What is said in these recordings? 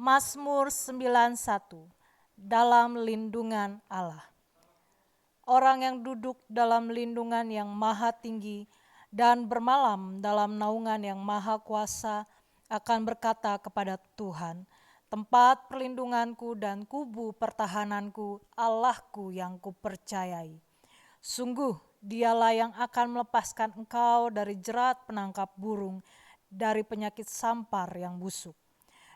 Mazmur 91, dalam lindungan Allah. Orang yang duduk dalam lindungan yang maha tinggi dan bermalam dalam naungan yang maha kuasa akan berkata kepada Tuhan, tempat perlindunganku dan kubu pertahananku, Allahku yang kupercayai. Sungguh dialah yang akan melepaskan engkau dari jerat penangkap burung, dari penyakit sampar yang busuk.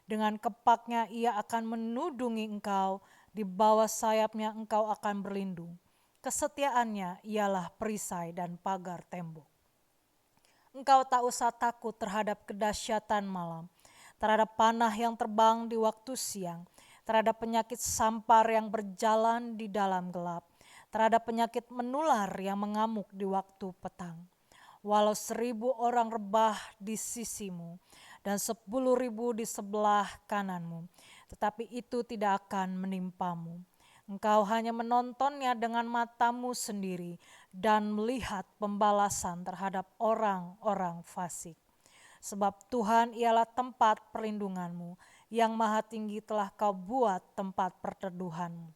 Dengan kepaknya ia akan menudungi engkau, di bawah sayapnya engkau akan berlindung. Kesetiaannya ialah perisai dan pagar tembok. Engkau tak usah takut terhadap kedahsyatan malam, terhadap panah yang terbang di waktu siang, terhadap penyakit sampar yang berjalan di dalam gelap, terhadap penyakit menular yang mengamuk di waktu petang. Walau 1.000 orang rebah di sisimu dan 10.000 di sebelah kananmu, tetapi itu tidak akan menimpamu. Engkau hanya menontonnya dengan matamu sendiri dan melihat pembalasan terhadap orang-orang fasik. Sebab Tuhan ialah tempat perlindunganmu, yang maha tinggi telah kau buat tempat perteduhanmu.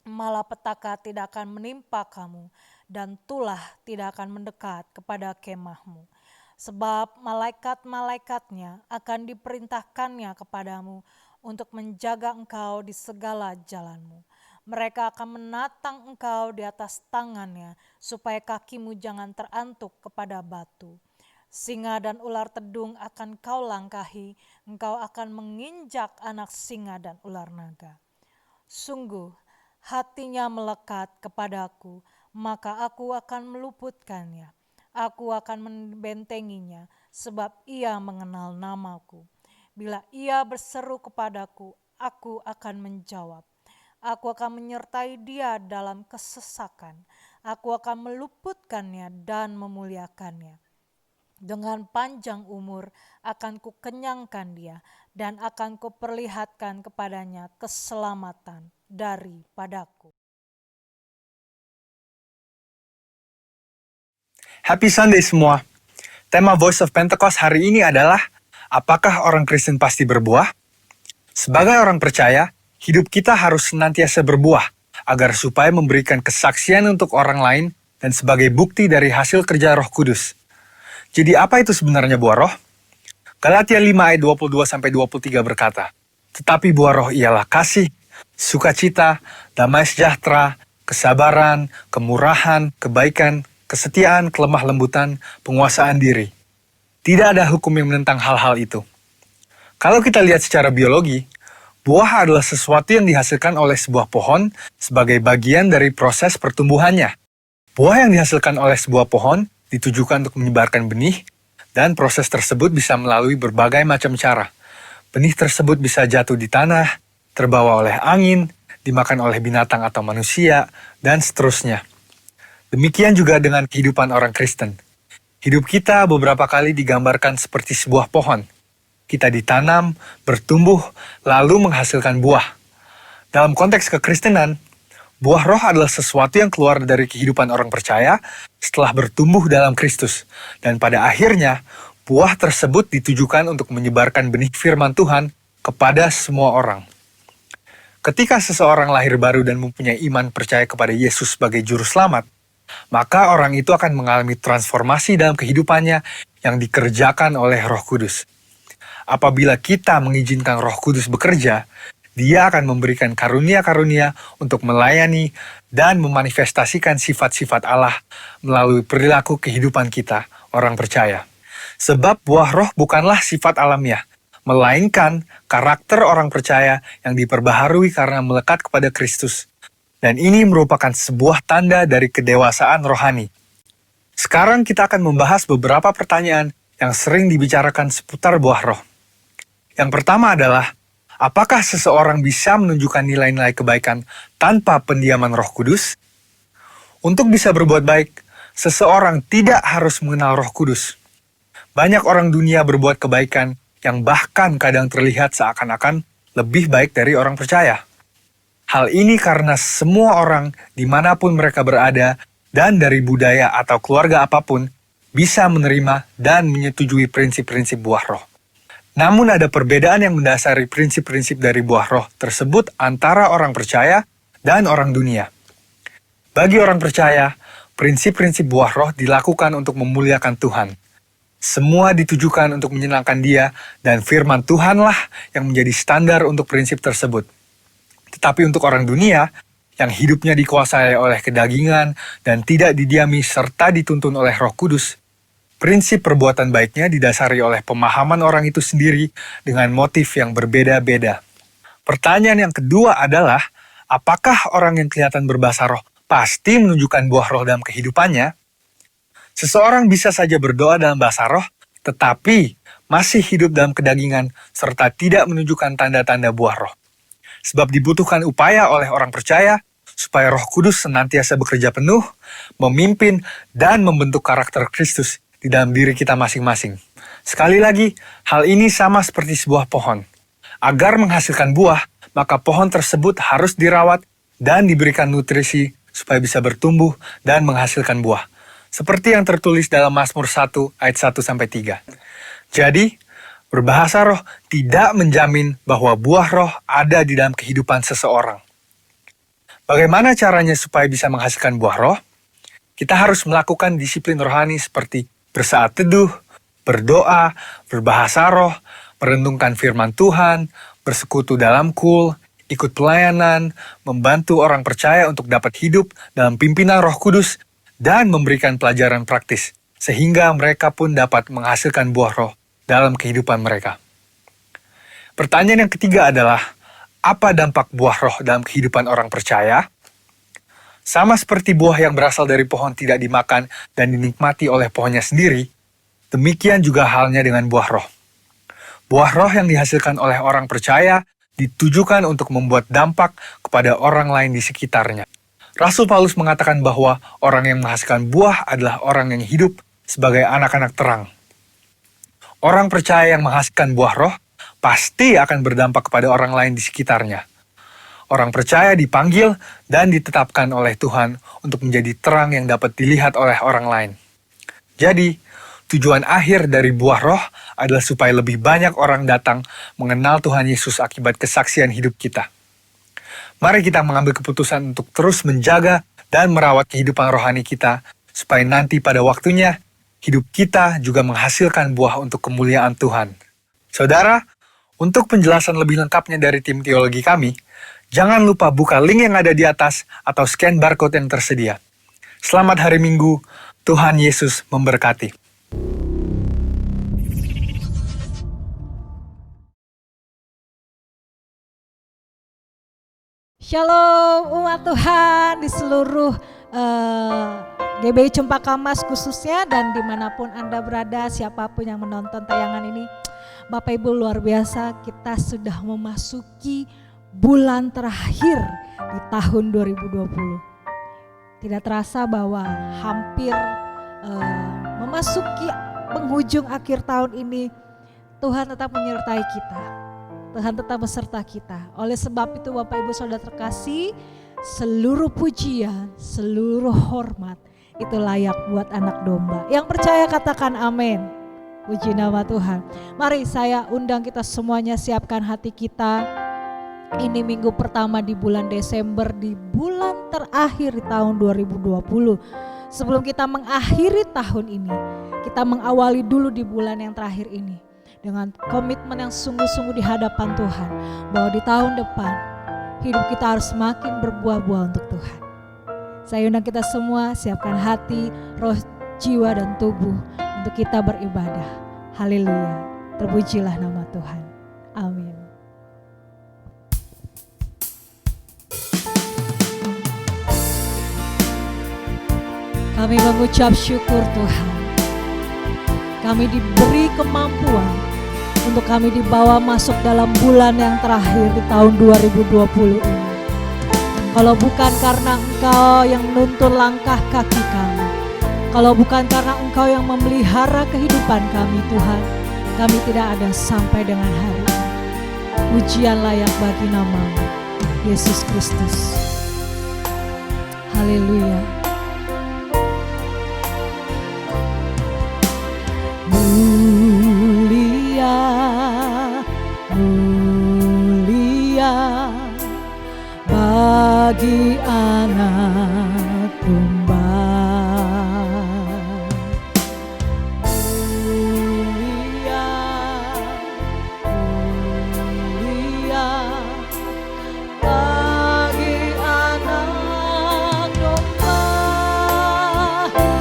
Malapetaka tidak akan menimpa kamu, dan tulah tidak akan mendekat kepada kemahmu. Sebab malaikat-malaikatnya akan diperintahkannya kepadamu untuk menjaga engkau di segala jalanmu. Mereka akan menatang engkau di atas tangannya, supaya kakimu jangan terantuk kepada batu. Singa dan ular tedung akan kau langkahi, engkau akan menginjak anak singa dan ular naga. Sungguh, hatinya melekat kepadaku, maka aku akan meluputkannya. Aku akan membentenginya, sebab ia mengenal namaku. Bila ia berseru kepadaku, aku akan menjawab. Aku akan menyertai dia dalam kesesakan. Aku akan meluputkannya dan memuliakannya. Dengan panjang umur akan kukenyangkan dia, dan akan kuperlihatkan kepadanya keselamatan daripadaku. Happy Sunday semua. Tema Voice of Pentecost hari ini adalah, apakah orang Kristen pasti berbuah? Sebagai orang percaya, hidup kita harus senantiasa berbuah, agar supaya memberikan kesaksian untuk orang lain dan sebagai bukti dari hasil kerja Roh Kudus. Jadi apa itu sebenarnya buah roh? Galatia 5 ayat 22-23 berkata, tetapi buah roh ialah kasih, sukacita, damai sejahtera, kesabaran, kemurahan, kebaikan, kesetiaan, kelemah lembutan, penguasaan diri. Tidak ada hukum yang menentang hal-hal itu. Kalau kita lihat secara biologi, buah adalah sesuatu yang dihasilkan oleh sebuah pohon sebagai bagian dari proses pertumbuhannya. Buah yang dihasilkan oleh sebuah pohon ditujukan untuk menyebarkan benih, dan proses tersebut bisa melalui berbagai macam cara. Benih tersebut bisa jatuh di tanah, terbawa oleh angin, dimakan oleh binatang atau manusia, dan seterusnya. Demikian juga dengan kehidupan orang Kristen. Hidup kita beberapa kali digambarkan seperti sebuah pohon. Kita ditanam, bertumbuh, lalu menghasilkan buah. Dalam konteks kekristenan, buah roh adalah sesuatu yang keluar dari kehidupan orang percaya setelah bertumbuh dalam Kristus. Dan pada akhirnya, buah tersebut ditujukan untuk menyebarkan benih firman Tuhan kepada semua orang. Ketika seseorang lahir baru dan mempunyai iman percaya kepada Yesus sebagai juru selamat, maka orang itu akan mengalami transformasi dalam kehidupannya yang dikerjakan oleh Roh Kudus. Apabila kita mengizinkan Roh Kudus bekerja, Dia akan memberikan karunia-karunia untuk melayani dan memanifestasikan sifat-sifat Allah melalui perilaku kehidupan kita, orang percaya. Sebab buah roh bukanlah sifat alamiah, melainkan karakter orang percaya yang diperbaharui karena melekat kepada Kristus. Dan ini merupakan sebuah tanda dari kedewasaan rohani. Sekarang kita akan membahas beberapa pertanyaan yang sering dibicarakan seputar buah roh. Yang pertama adalah, apakah seseorang bisa menunjukkan nilai-nilai kebaikan tanpa pendiaman Roh Kudus? Untuk bisa berbuat baik, seseorang tidak harus mengenal Roh Kudus. Banyak orang dunia berbuat kebaikan yang bahkan kadang terlihat seakan-akan lebih baik dari orang percaya. Hal ini karena semua orang dimanapun mereka berada dan dari budaya atau keluarga apapun bisa menerima dan menyetujui prinsip-prinsip buah roh. Namun ada perbedaan yang mendasari prinsip-prinsip dari buah roh tersebut antara orang percaya dan orang dunia. Bagi orang percaya, prinsip-prinsip buah roh dilakukan untuk memuliakan Tuhan. Semua ditujukan untuk menyenangkan Dia, dan firman Tuhanlah yang menjadi standar untuk prinsip tersebut. Tetapi untuk orang dunia, yang hidupnya dikuasai oleh kedagingan dan tidak didiami serta dituntun oleh Roh Kudus, prinsip perbuatan baiknya didasari oleh pemahaman orang itu sendiri dengan motif yang berbeda-beda. Pertanyaan yang kedua adalah, apakah orang yang kelihatan berbahasa roh pasti menunjukkan buah roh dalam kehidupannya? Seseorang bisa saja berdoa dalam bahasa roh, tetapi masih hidup dalam kedagingan serta tidak menunjukkan tanda-tanda buah roh. Sebab dibutuhkan upaya oleh orang percaya supaya Roh Kudus senantiasa bekerja penuh, memimpin, dan membentuk karakter Kristus di dalam diri kita masing-masing. Sekali lagi, hal ini sama seperti sebuah pohon. Agar menghasilkan buah, maka pohon tersebut harus dirawat dan diberikan nutrisi supaya bisa bertumbuh dan menghasilkan buah. Seperti yang tertulis dalam Mazmur 1 ayat 1-3. Jadi, berbahasa roh tidak menjamin bahwa buah roh ada di dalam kehidupan seseorang. Bagaimana caranya supaya bisa menghasilkan buah roh? Kita harus melakukan disiplin rohani seperti bersaat teduh, berdoa, berbahasa roh, merenungkan firman Tuhan, bersekutu dalam kul, ikut pelayanan, membantu orang percaya untuk dapat hidup dalam pimpinan Roh Kudus, dan memberikan pelajaran praktis, sehingga mereka pun dapat menghasilkan buah roh dalam kehidupan mereka. Pertanyaan yang ketiga adalah, apa dampak buah roh dalam kehidupan orang percaya? Sama seperti buah yang berasal dari pohon tidak dimakan dan dinikmati oleh pohonnya sendiri, demikian juga halnya dengan buah roh. Buah roh yang dihasilkan oleh orang percaya ditujukan untuk membuat dampak kepada orang lain di sekitarnya. Rasul Paulus mengatakan bahwa orang yang menghasilkan buah adalah orang yang hidup sebagai anak-anak terang. Orang percaya yang menghasilkan buah roh pasti akan berdampak kepada orang lain di sekitarnya. Orang percaya dipanggil dan ditetapkan oleh Tuhan untuk menjadi terang yang dapat dilihat oleh orang lain. Jadi, tujuan akhir dari buah roh adalah supaya lebih banyak orang datang mengenal Tuhan Yesus akibat kesaksian hidup kita. Mari kita mengambil keputusan untuk terus menjaga dan merawat kehidupan rohani kita, supaya nanti pada waktunya, hidup kita juga menghasilkan buah untuk kemuliaan Tuhan. Saudara, untuk penjelasan lebih lengkapnya dari tim teologi kami, jangan lupa buka link yang ada di atas atau scan barcode yang tersedia. Selamat hari Minggu, Tuhan Yesus memberkati. Shalom umat Tuhan di seluruh GBI Cempaka Mas khususnya, dan dimanapun Anda berada, siapapun yang menonton tayangan ini. Bapak Ibu, luar biasa, kita sudah memasuki bulan terakhir di tahun 2020. Tidak terasa bahwa hampir memasuki penghujung akhir tahun ini, Tuhan tetap menyertai kita. Tuhan tetap beserta kita. Oleh sebab itu Bapak Ibu Saudara terkasih, seluruh pujian, seluruh hormat itu layak buat anak domba. Yang percaya katakan amin. Puji nama Tuhan. Mari saya undang kita semuanya, siapkan hati kita. Ini minggu pertama di bulan Desember, di bulan terakhir di tahun 2020. Sebelum kita mengakhiri tahun ini, kita mengawali dulu di bulan yang terakhir ini dengan komitmen yang sungguh-sungguh di hadapan Tuhan, bahwa di tahun depan hidup kita harus semakin berbuah-buah untuk Tuhan. Saya undang kita semua, siapkan hati, roh, jiwa, dan tubuh untuk kita beribadah. Haleluya, terpujilah nama Tuhan. Amin. Kami mengucap syukur Tuhan. Kami diberi kemampuan untuk kami dibawa masuk dalam bulan yang terakhir di tahun 2020 ini. Kalau bukan karena Engkau yang menuntun langkah kaki kami, kalau bukan karena Engkau yang memelihara kehidupan kami Tuhan, kami tidak ada sampai dengan hari ini. Pujian layak bagi nama-Mu, Yesus Kristus. Haleluya. Mulia bagi anak domba. Mulia, mulia bagi anak domba,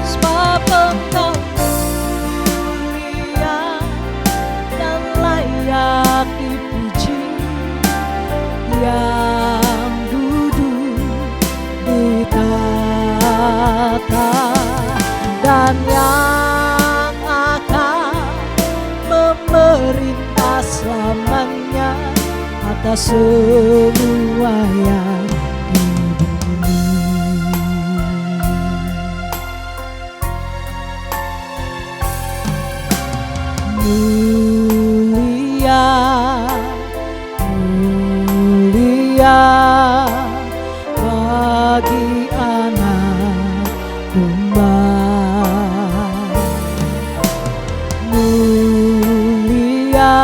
sebab Engkau mulia dan layak dipuji, yang duduk di tahta dan yang akan memerintah selamanya atas semua yang di bumi. Mulia, mulia bagi anak domba. Mulia,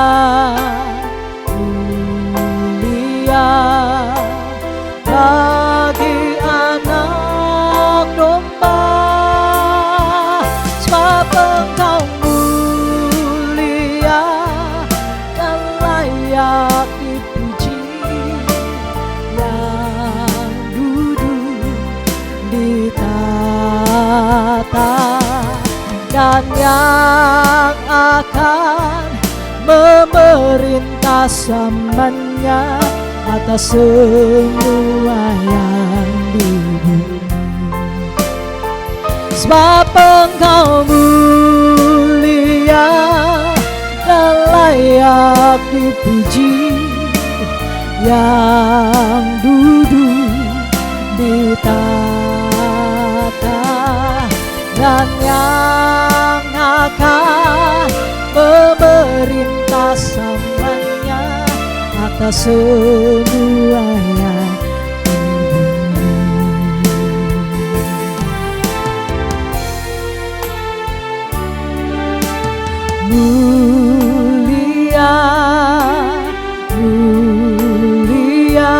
mulia bagi anak domba, sebab Engkau mulia dan layak dipuji, yang duduk di tahta dan yang akan memerintah selamanya atas semua yang di bumi. Sebab Engkau mulia dan layak dipuji, yang duduk di tahta dan yang akan memerintah selamanya atas semua yang di bumi. Mulia, mulia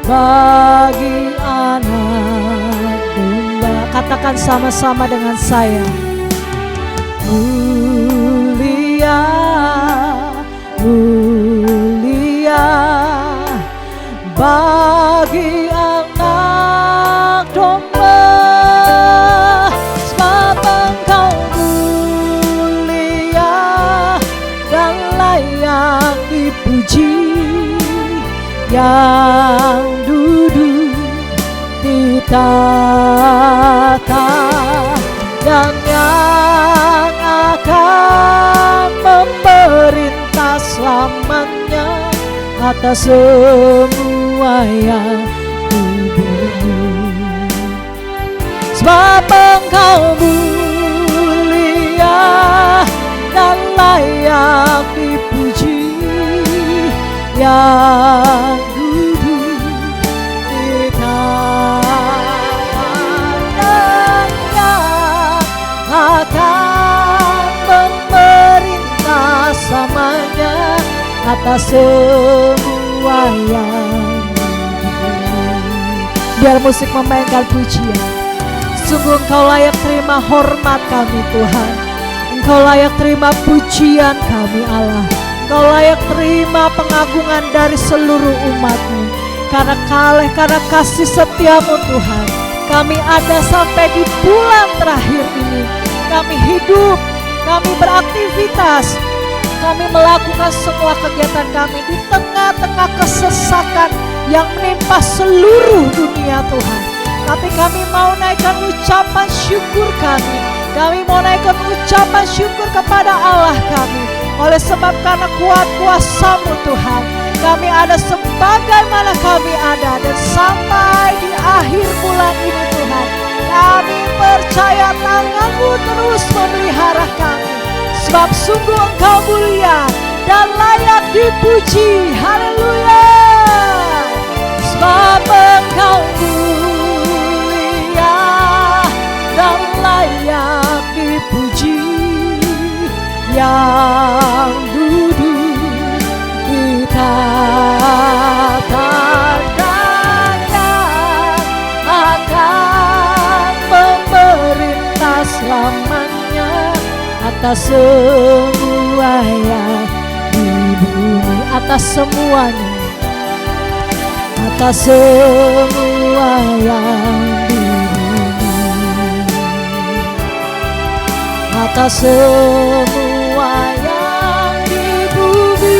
bagi anak domba. Katakan sama-sama dengan saya. Mulia, mulia bagi anak domba, sebab Engkau mulia dan layak dipuji, yang duduk di tahta dan yang akan memerintah selamanya atas semua yang di bumi. Sebab Engkau mulia dan layak dipuji, yang duduk di tahta dan yang akan memerintah selamanya atas semua yang di bumi. Biar musik memainkan pujian. Sungguh Engkau layak terima hormat kami Tuhan, Engkau layak terima pujian kami Allah, Engkau layak terima pengagungan dari seluruh umat-Mu. Karena kasih setiamu Tuhan, kami ada sampai di bulan terakhir ini. Kami hidup, kami beraktivitas, kami melakukan semua kegiatan kami di tengah-tengah kesesakan yang menimpa seluruh dunia Tuhan. Tapi kami mau naikkan ucapan syukur kami. Kami mau naikkan ucapan syukur kepada Allah kami. Oleh sebab karena kuat kuasa-Mu Tuhan, kami ada sebagaimana kami ada. Dan sampai di akhir bulan ini Tuhan, kami percaya tangan-Mu terus memelihara kami. Sebab sungguh Engkau mulia dan layak dipuji. Haleluya. Sebab Engkau mulia dan layak dipuji, yang duduk di tahta dan atas semua yang di bumi, atas semuanya, atas semua yang di bumi, atas semua yang di bumi.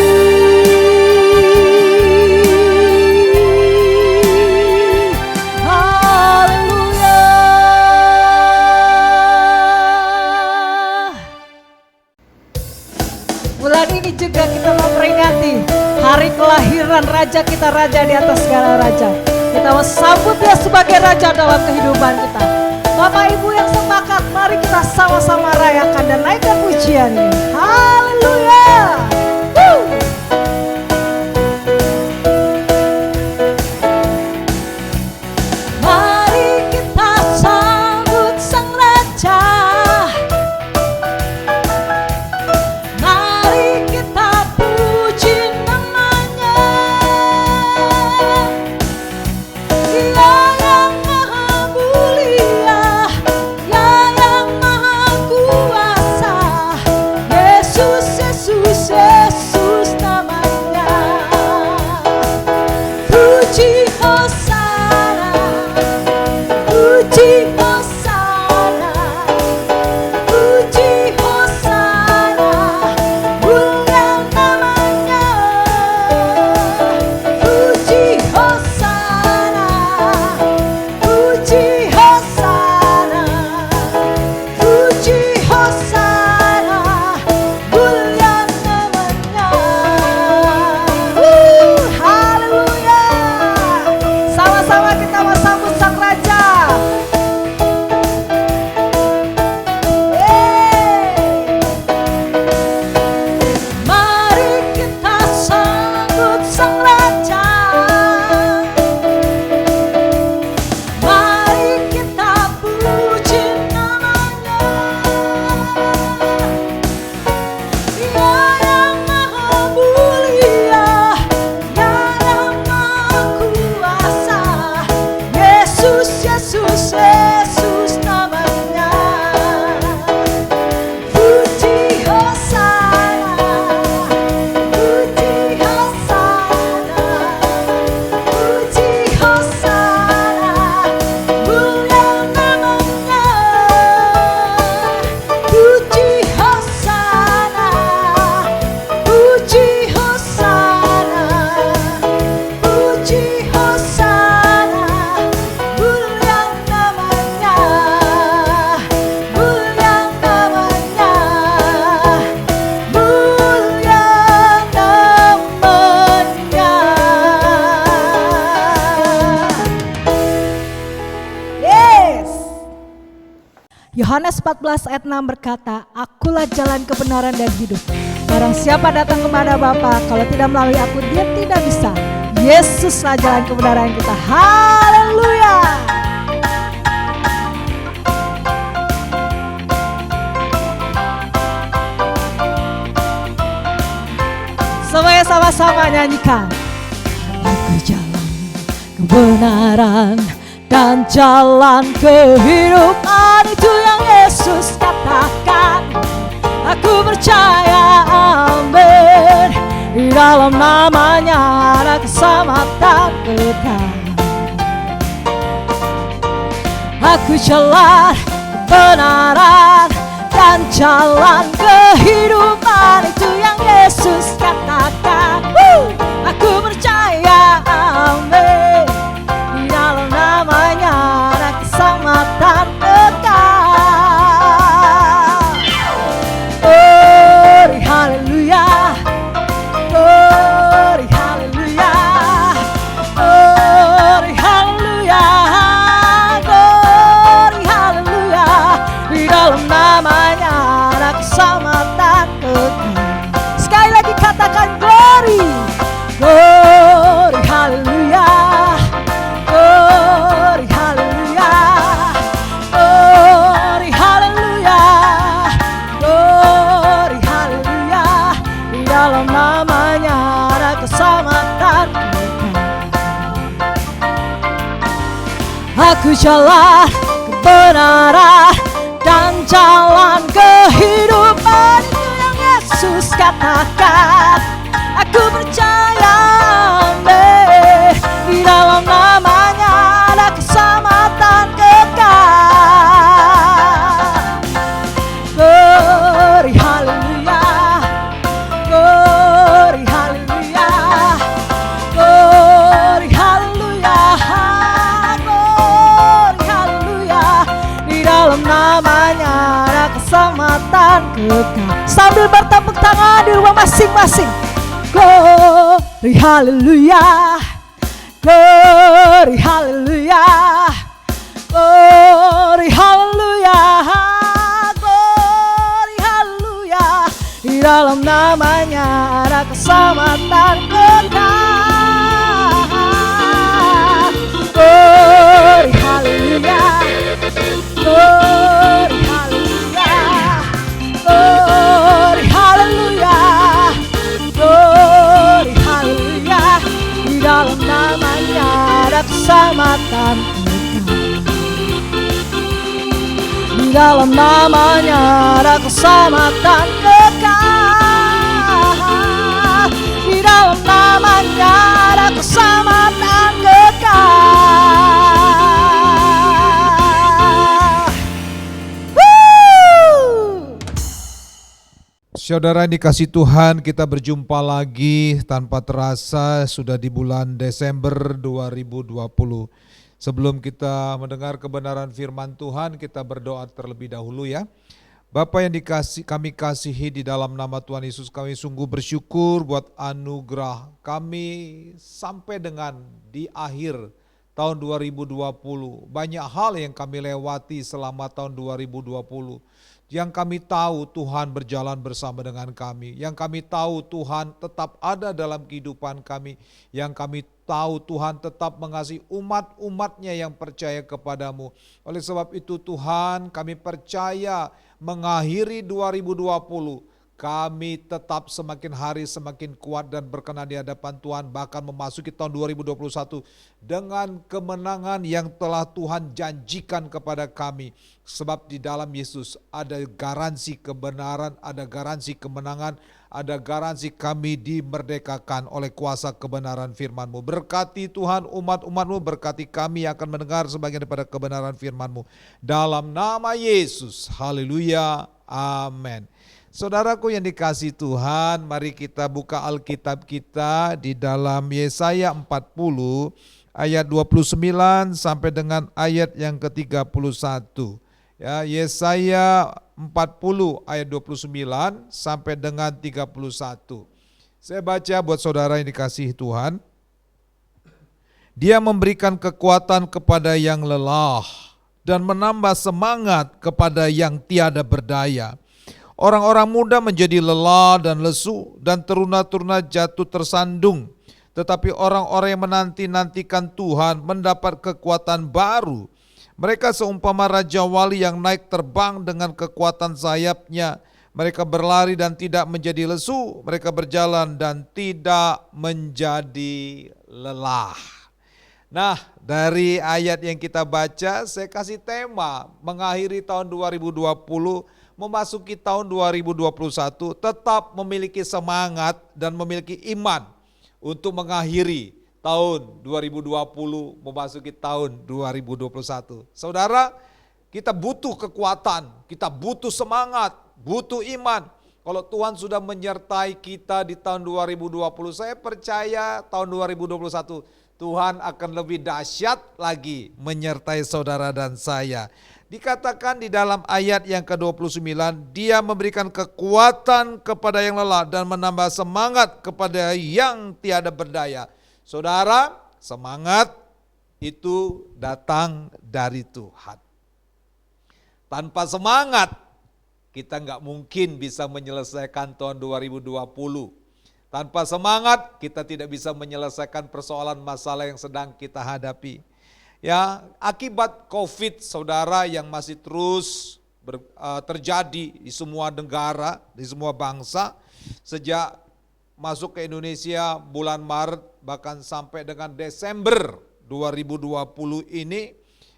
Bulan ini juga kita memperingati hari kelahiran Raja kita, Raja di atas segala raja. Kita mau sambut Dia sebagai Raja dalam kehidupan kita. Bapak Ibu yang sepakat, mari kita sama-sama rayakan dan naikkan pujian ini. Haleluya. Mari kita sambut Sang Raja. Yohanes 14 ayat 6 berkata, Akulah jalan kebenaran dan hidup. Barang siapa datang kepada Bapa, kalau tidak melalui aku, dia tidak bisa. Yesuslah jalan kebenaran kita. Haleluya. Semuanya sama-sama nyanyikan. Aku jalan kebenaran dan jalan kehidupan, itu yang Yesus katakan. Aku percaya, amin. Di dalam namanya ada keselamatan kekal. Aku jalan kebenaran dan jalan kehidupan, itu yang Yesus katakan. Aku percaya, amin. Di dalam namanya ada keselamatan kekal. Glory haleluya, glory haleluya, glory haleluya, glory haleluya. Di dalam namanya ada keselamatan kekal. Sekali lagi katakan glory, glory haleluya. Glory hallelujah, glory hallelujah, glory hallelujah. Di dalam namanya ada keselamatan. Aku jalan kebenaran dan jalan kehidupan, Yesus, katakan aku percaya, amin. Di dalam namanya ada keselamatan kekal. Glory haleluya, glory haleluya, glory haleluya, glory haleluya. Di dalam namanya ada keselamatan kekal. Sambil bertepuk tangan di rumah masing-masing. Glory haleluya, glory haleluya, glory haleluya, glory haleluya. Di dalam namanya ada keselamatan kekal. Glory haleluya, glory haleluya, glory haleluya, glory haleluya. Di dalam namanya ada keselamatan kekal. Di dalam namanya ada keselamatan kekal. Di dalam namanya ada keselamatan kekal. Woo! Saudara yang dikasih Tuhan, kita berjumpa lagi tanpa terasa sudah di bulan Desember 2020. Sebelum kita mendengar kebenaran firman Tuhan, kita berdoa terlebih dahulu ya. Bapa yang kami kasihi di dalam nama Tuhan Yesus, kami sungguh bersyukur buat anugerah kami sampai dengan di akhir tahun 2020. Banyak hal yang kami lewati selama tahun 2020. Yang kami tahu Tuhan berjalan bersama dengan kami. Yang kami tahu Tuhan tetap ada dalam kehidupan kami. Yang kami tahu Tuhan tetap mengasihi umat-umatnya yang percaya kepadamu. Oleh sebab itu Tuhan, kami percaya mengakhiri 2020, kami tetap semakin hari semakin kuat dan berkenan di hadapan Tuhan, bahkan memasuki tahun 2021 dengan kemenangan yang telah Tuhan janjikan kepada kami. Sebab di dalam Yesus ada garansi kebenaran, ada garansi kemenangan, ada garansi kami dimerdekakan oleh kuasa kebenaran firman-Mu. Berkati Tuhan umat-umat-Mu, berkati kami yang akan mendengar sebagian daripada kebenaran firman-Mu. Dalam nama Yesus, haleluya, amin. Saudaraku yang dikasihi Tuhan, mari kita buka Alkitab kita di dalam Yesaya 40 ayat 29 sampai dengan ayat yang ke-31. Ya, Yesaya 40 ayat 29 sampai dengan 31. Saya baca buat saudara yang dikasihi Tuhan. Dia memberikan kekuatan kepada yang lelah dan menambah semangat kepada yang tiada berdaya. Orang-orang muda menjadi lelah dan lesu, dan teruna-teruna jatuh tersandung. Tetapi orang-orang yang menanti-nantikan Tuhan mendapat kekuatan baru. Mereka seumpama Raja Wali yang naik terbang dengan kekuatan sayapnya. Mereka berlari dan tidak menjadi lesu, mereka berjalan dan tidak menjadi lelah. Nah, dari ayat yang kita baca, saya kasih tema mengakhiri tahun 2020, memasuki tahun 2021, tetap memiliki semangat dan memiliki iman untuk mengakhiri tahun 2020, memasuki tahun 2021. Saudara, kita butuh kekuatan, kita butuh semangat, butuh iman. Kalau Tuhan sudah menyertai kita di tahun 2020, saya percaya tahun 2021 Tuhan akan lebih dahsyat lagi menyertai saudara dan saya. Dikatakan di dalam ayat yang ke-29, dia memberikan kekuatan kepada yang lelah dan menambah semangat kepada yang tiada berdaya. Saudara, semangat itu datang dari Tuhan. Tanpa semangat, kita nggak mungkin bisa menyelesaikan tahun 2020. Tanpa semangat, kita tidak bisa menyelesaikan persoalan masalah yang sedang kita hadapi. Ya, akibat COVID, saudara, yang masih terus terjadi di semua negara, di semua bangsa, sejak masuk ke Indonesia bulan Maret bahkan sampai dengan Desember 2020 ini,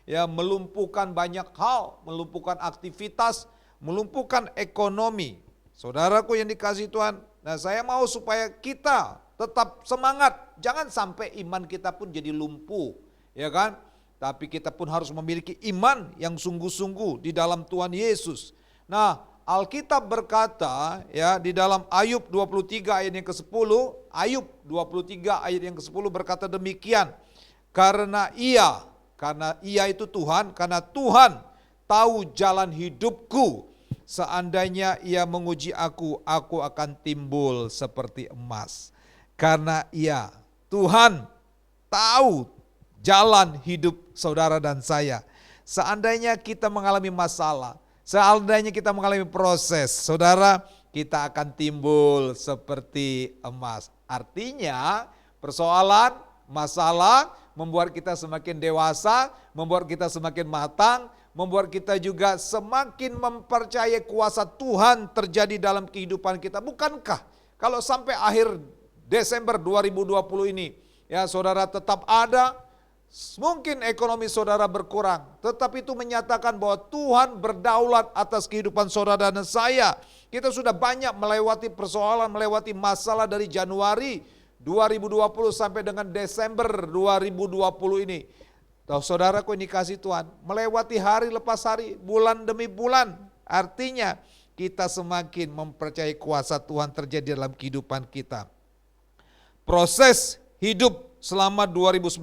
ya, melumpuhkan banyak hal, melumpuhkan aktivitas, melumpuhkan ekonomi. Saudaraku yang dikasihi Tuhan, nah saya mau supaya kita tetap semangat, jangan sampai iman kita pun jadi lumpuh, ya kan? Tapi kita pun harus memiliki iman yang sungguh-sungguh di dalam Tuhan Yesus. Nah, Alkitab berkata ya di dalam Ayub 23 ayat yang ke-10, Ayub 23 ayat yang ke-10 berkata demikian, karena ia itu Tuhan, karena Tuhan tahu jalan hidupku, seandainya ia menguji aku akan timbul seperti emas. Karena Tuhan tahu jalan hidup saudara dan saya. Seandainya kita mengalami masalah, seandainya kita mengalami proses, saudara, kita akan timbul seperti emas. Artinya persoalan, masalah membuat kita semakin dewasa, membuat kita semakin matang, membuat kita juga semakin mempercayai kuasa Tuhan terjadi dalam kehidupan kita. Bukankah kalau sampai akhir Desember 2020 ini, ya saudara tetap ada, mungkin ekonomi saudara berkurang, tetapi itu menyatakan bahwa Tuhan berdaulat atas kehidupan saudara dan saya. Kita sudah banyak melewati persoalan, melewati masalah dari Januari 2020 sampai dengan Desember 2020 ini. Saudaraku ini kasih Tuhan, melewati hari lepas hari, bulan demi bulan. Artinya kita semakin mempercayai kuasa Tuhan terjadi dalam kehidupan kita. Proses hidup selama 2019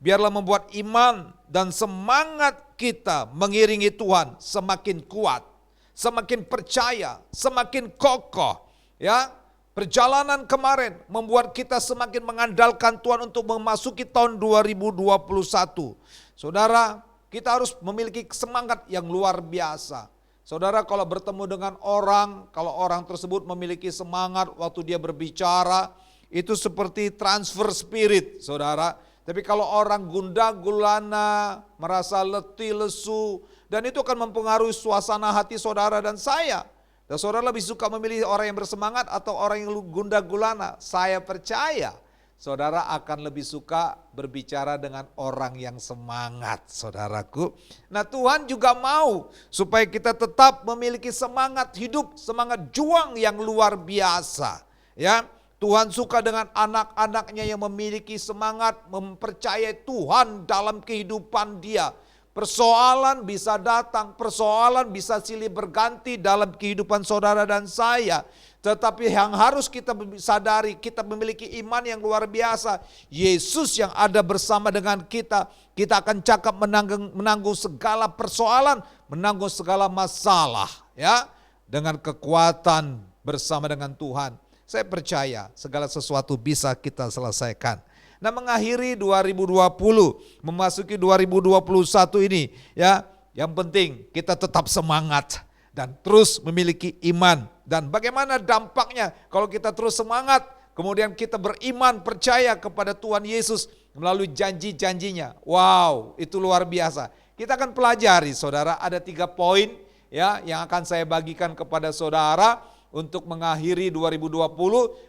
biarlah membuat iman dan semangat kita mengiringi Tuhan semakin kuat, semakin percaya, semakin kokoh. Ya, perjalanan kemarin membuat kita semakin mengandalkan Tuhan untuk memasuki tahun 2021. Saudara, kita harus memiliki semangat yang luar biasa. Saudara, kalau bertemu dengan orang, kalau orang tersebut memiliki semangat waktu dia berbicara, itu seperti transfer spirit, saudara. Tapi kalau orang gundah gulana, merasa letih, lesu, dan itu akan mempengaruhi suasana hati saudara dan saya. Dan saudara lebih suka memilih orang yang bersemangat atau orang yang gundah gulana? Saya percaya saudara akan lebih suka berbicara dengan orang yang semangat, saudaraku. Nah, Tuhan juga mau supaya kita tetap memiliki semangat hidup, semangat juang yang luar biasa. Ya, Tuhan suka dengan anak-anaknya yang memiliki semangat, mempercayai Tuhan dalam kehidupan dia. Persoalan bisa datang, persoalan bisa silih berganti dalam kehidupan saudara dan saya. Tetapi yang harus kita sadari, kita memiliki iman yang luar biasa. Yesus yang ada bersama dengan kita akan cakap menanggung segala persoalan, menanggung segala masalah. Ya, dengan kekuatan bersama dengan Tuhan. Saya percaya segala sesuatu bisa kita selesaikan. Nah, mengakhiri 2020, memasuki 2021 ini, ya, yang penting kita tetap semangat dan terus memiliki iman. Dan bagaimana dampaknya kalau kita terus semangat, kemudian kita beriman, percaya kepada Tuhan Yesus melalui janji-janjinya. Wow, itu luar biasa. Kita akan pelajari, saudara, ada 3 poin ya yang akan saya bagikan kepada saudara untuk mengakhiri 2020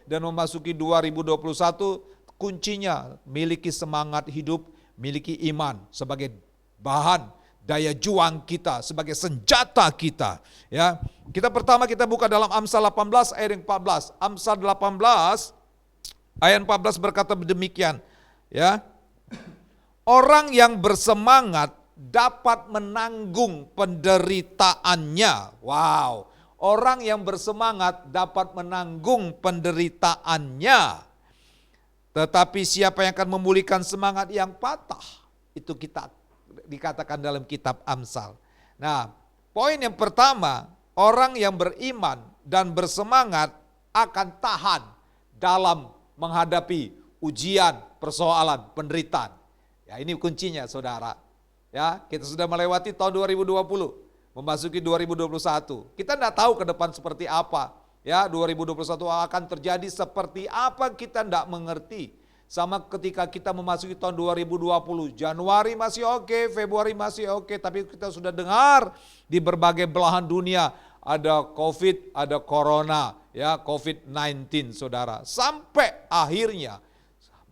dan memasuki 2021. Kuncinya miliki semangat hidup, miliki iman sebagai bahan daya juang kita, sebagai senjata kita. Ya, kita buka dalam Amsal 18 ayat 14. Amsal 18 ayat 14 berkata demikian. Ya, orang yang bersemangat dapat menanggung penderitaannya. Wow, orang yang bersemangat dapat menanggung penderitaannya. Tetapi siapa yang akan memulihkan semangat yang patah? Itu kita dikatakan dalam kitab Amsal. Nah, poin yang pertama, orang yang beriman dan bersemangat akan tahan dalam menghadapi ujian, persoalan, penderitaan. Ya, ini kuncinya, saudara. Ya, kita sudah melewati tahun 2020, memasuki 2021. Kita tidak tahu ke depan seperti apa. Ya, 2021 akan terjadi seperti apa kita tidak mengerti. Sama ketika kita memasuki tahun 2020, Januari masih oke, Februari masih oke, tapi kita sudah dengar di berbagai belahan dunia ada COVID, ada Corona, ya, COVID-19, saudara. Sampai akhirnya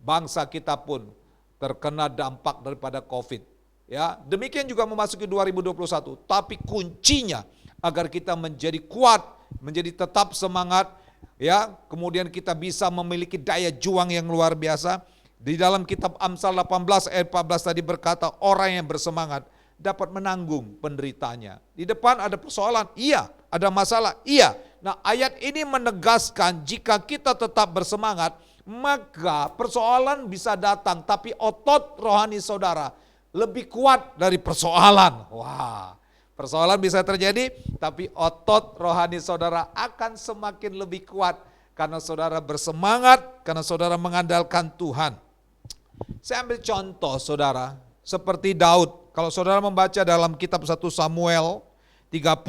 bangsa kita pun terkena dampak daripada COVID. Ya, demikian juga memasuki 2021, tapi kuncinya agar kita menjadi kuat menjadi tetap semangat, ya. Kemudian kita bisa memiliki daya juang yang luar biasa. Di dalam kitab Amsal 18 ayat 14 tadi berkata, orang yang bersemangat dapat menanggung penderitanya. Di depan ada persoalan, iya. Ada masalah, iya. Nah, ayat ini menegaskan jika kita tetap bersemangat, maka persoalan bisa datang, tapi otot rohani saudara lebih kuat dari persoalan. Wah, persoalan bisa terjadi, tapi otot rohani saudara akan semakin lebih kuat karena saudara bersemangat, karena saudara mengandalkan Tuhan. Saya ambil contoh saudara, seperti Daud. Kalau saudara membaca dalam kitab 1 Samuel 30,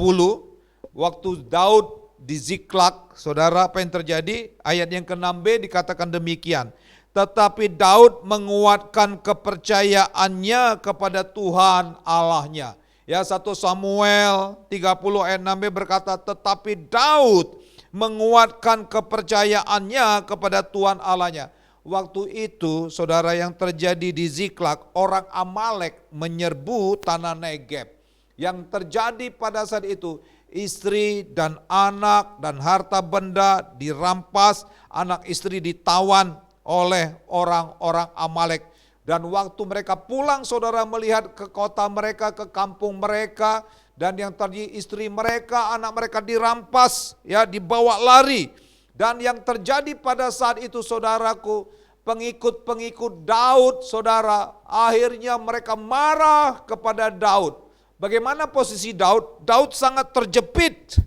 waktu Daud di Ziklag, saudara apa yang terjadi? Ayat yang ke-6b dikatakan demikian. Tetapi Daud menguatkan kepercayaannya kepada Tuhan Allahnya. Ya, 1 Samuel 30 ayat 6b berkata, tetapi Daud menguatkan kepercayaannya kepada Tuhan Allahnya. Waktu itu saudara yang terjadi di Ziklag, orang Amalek menyerbu tanah Negeb. Yang terjadi pada saat itu, istri dan anak dan harta benda dirampas, anak istri ditawan oleh orang-orang Amalek. Dan waktu mereka pulang, saudara melihat ke kota mereka, ke kampung mereka, dan yang tadi istri mereka, anak mereka dirampas, ya, dibawa lari. Dan yang terjadi pada saat itu saudaraku, pengikut-pengikut Daud saudara, akhirnya mereka marah kepada Daud. Bagaimana posisi Daud? Daud sangat terjepit.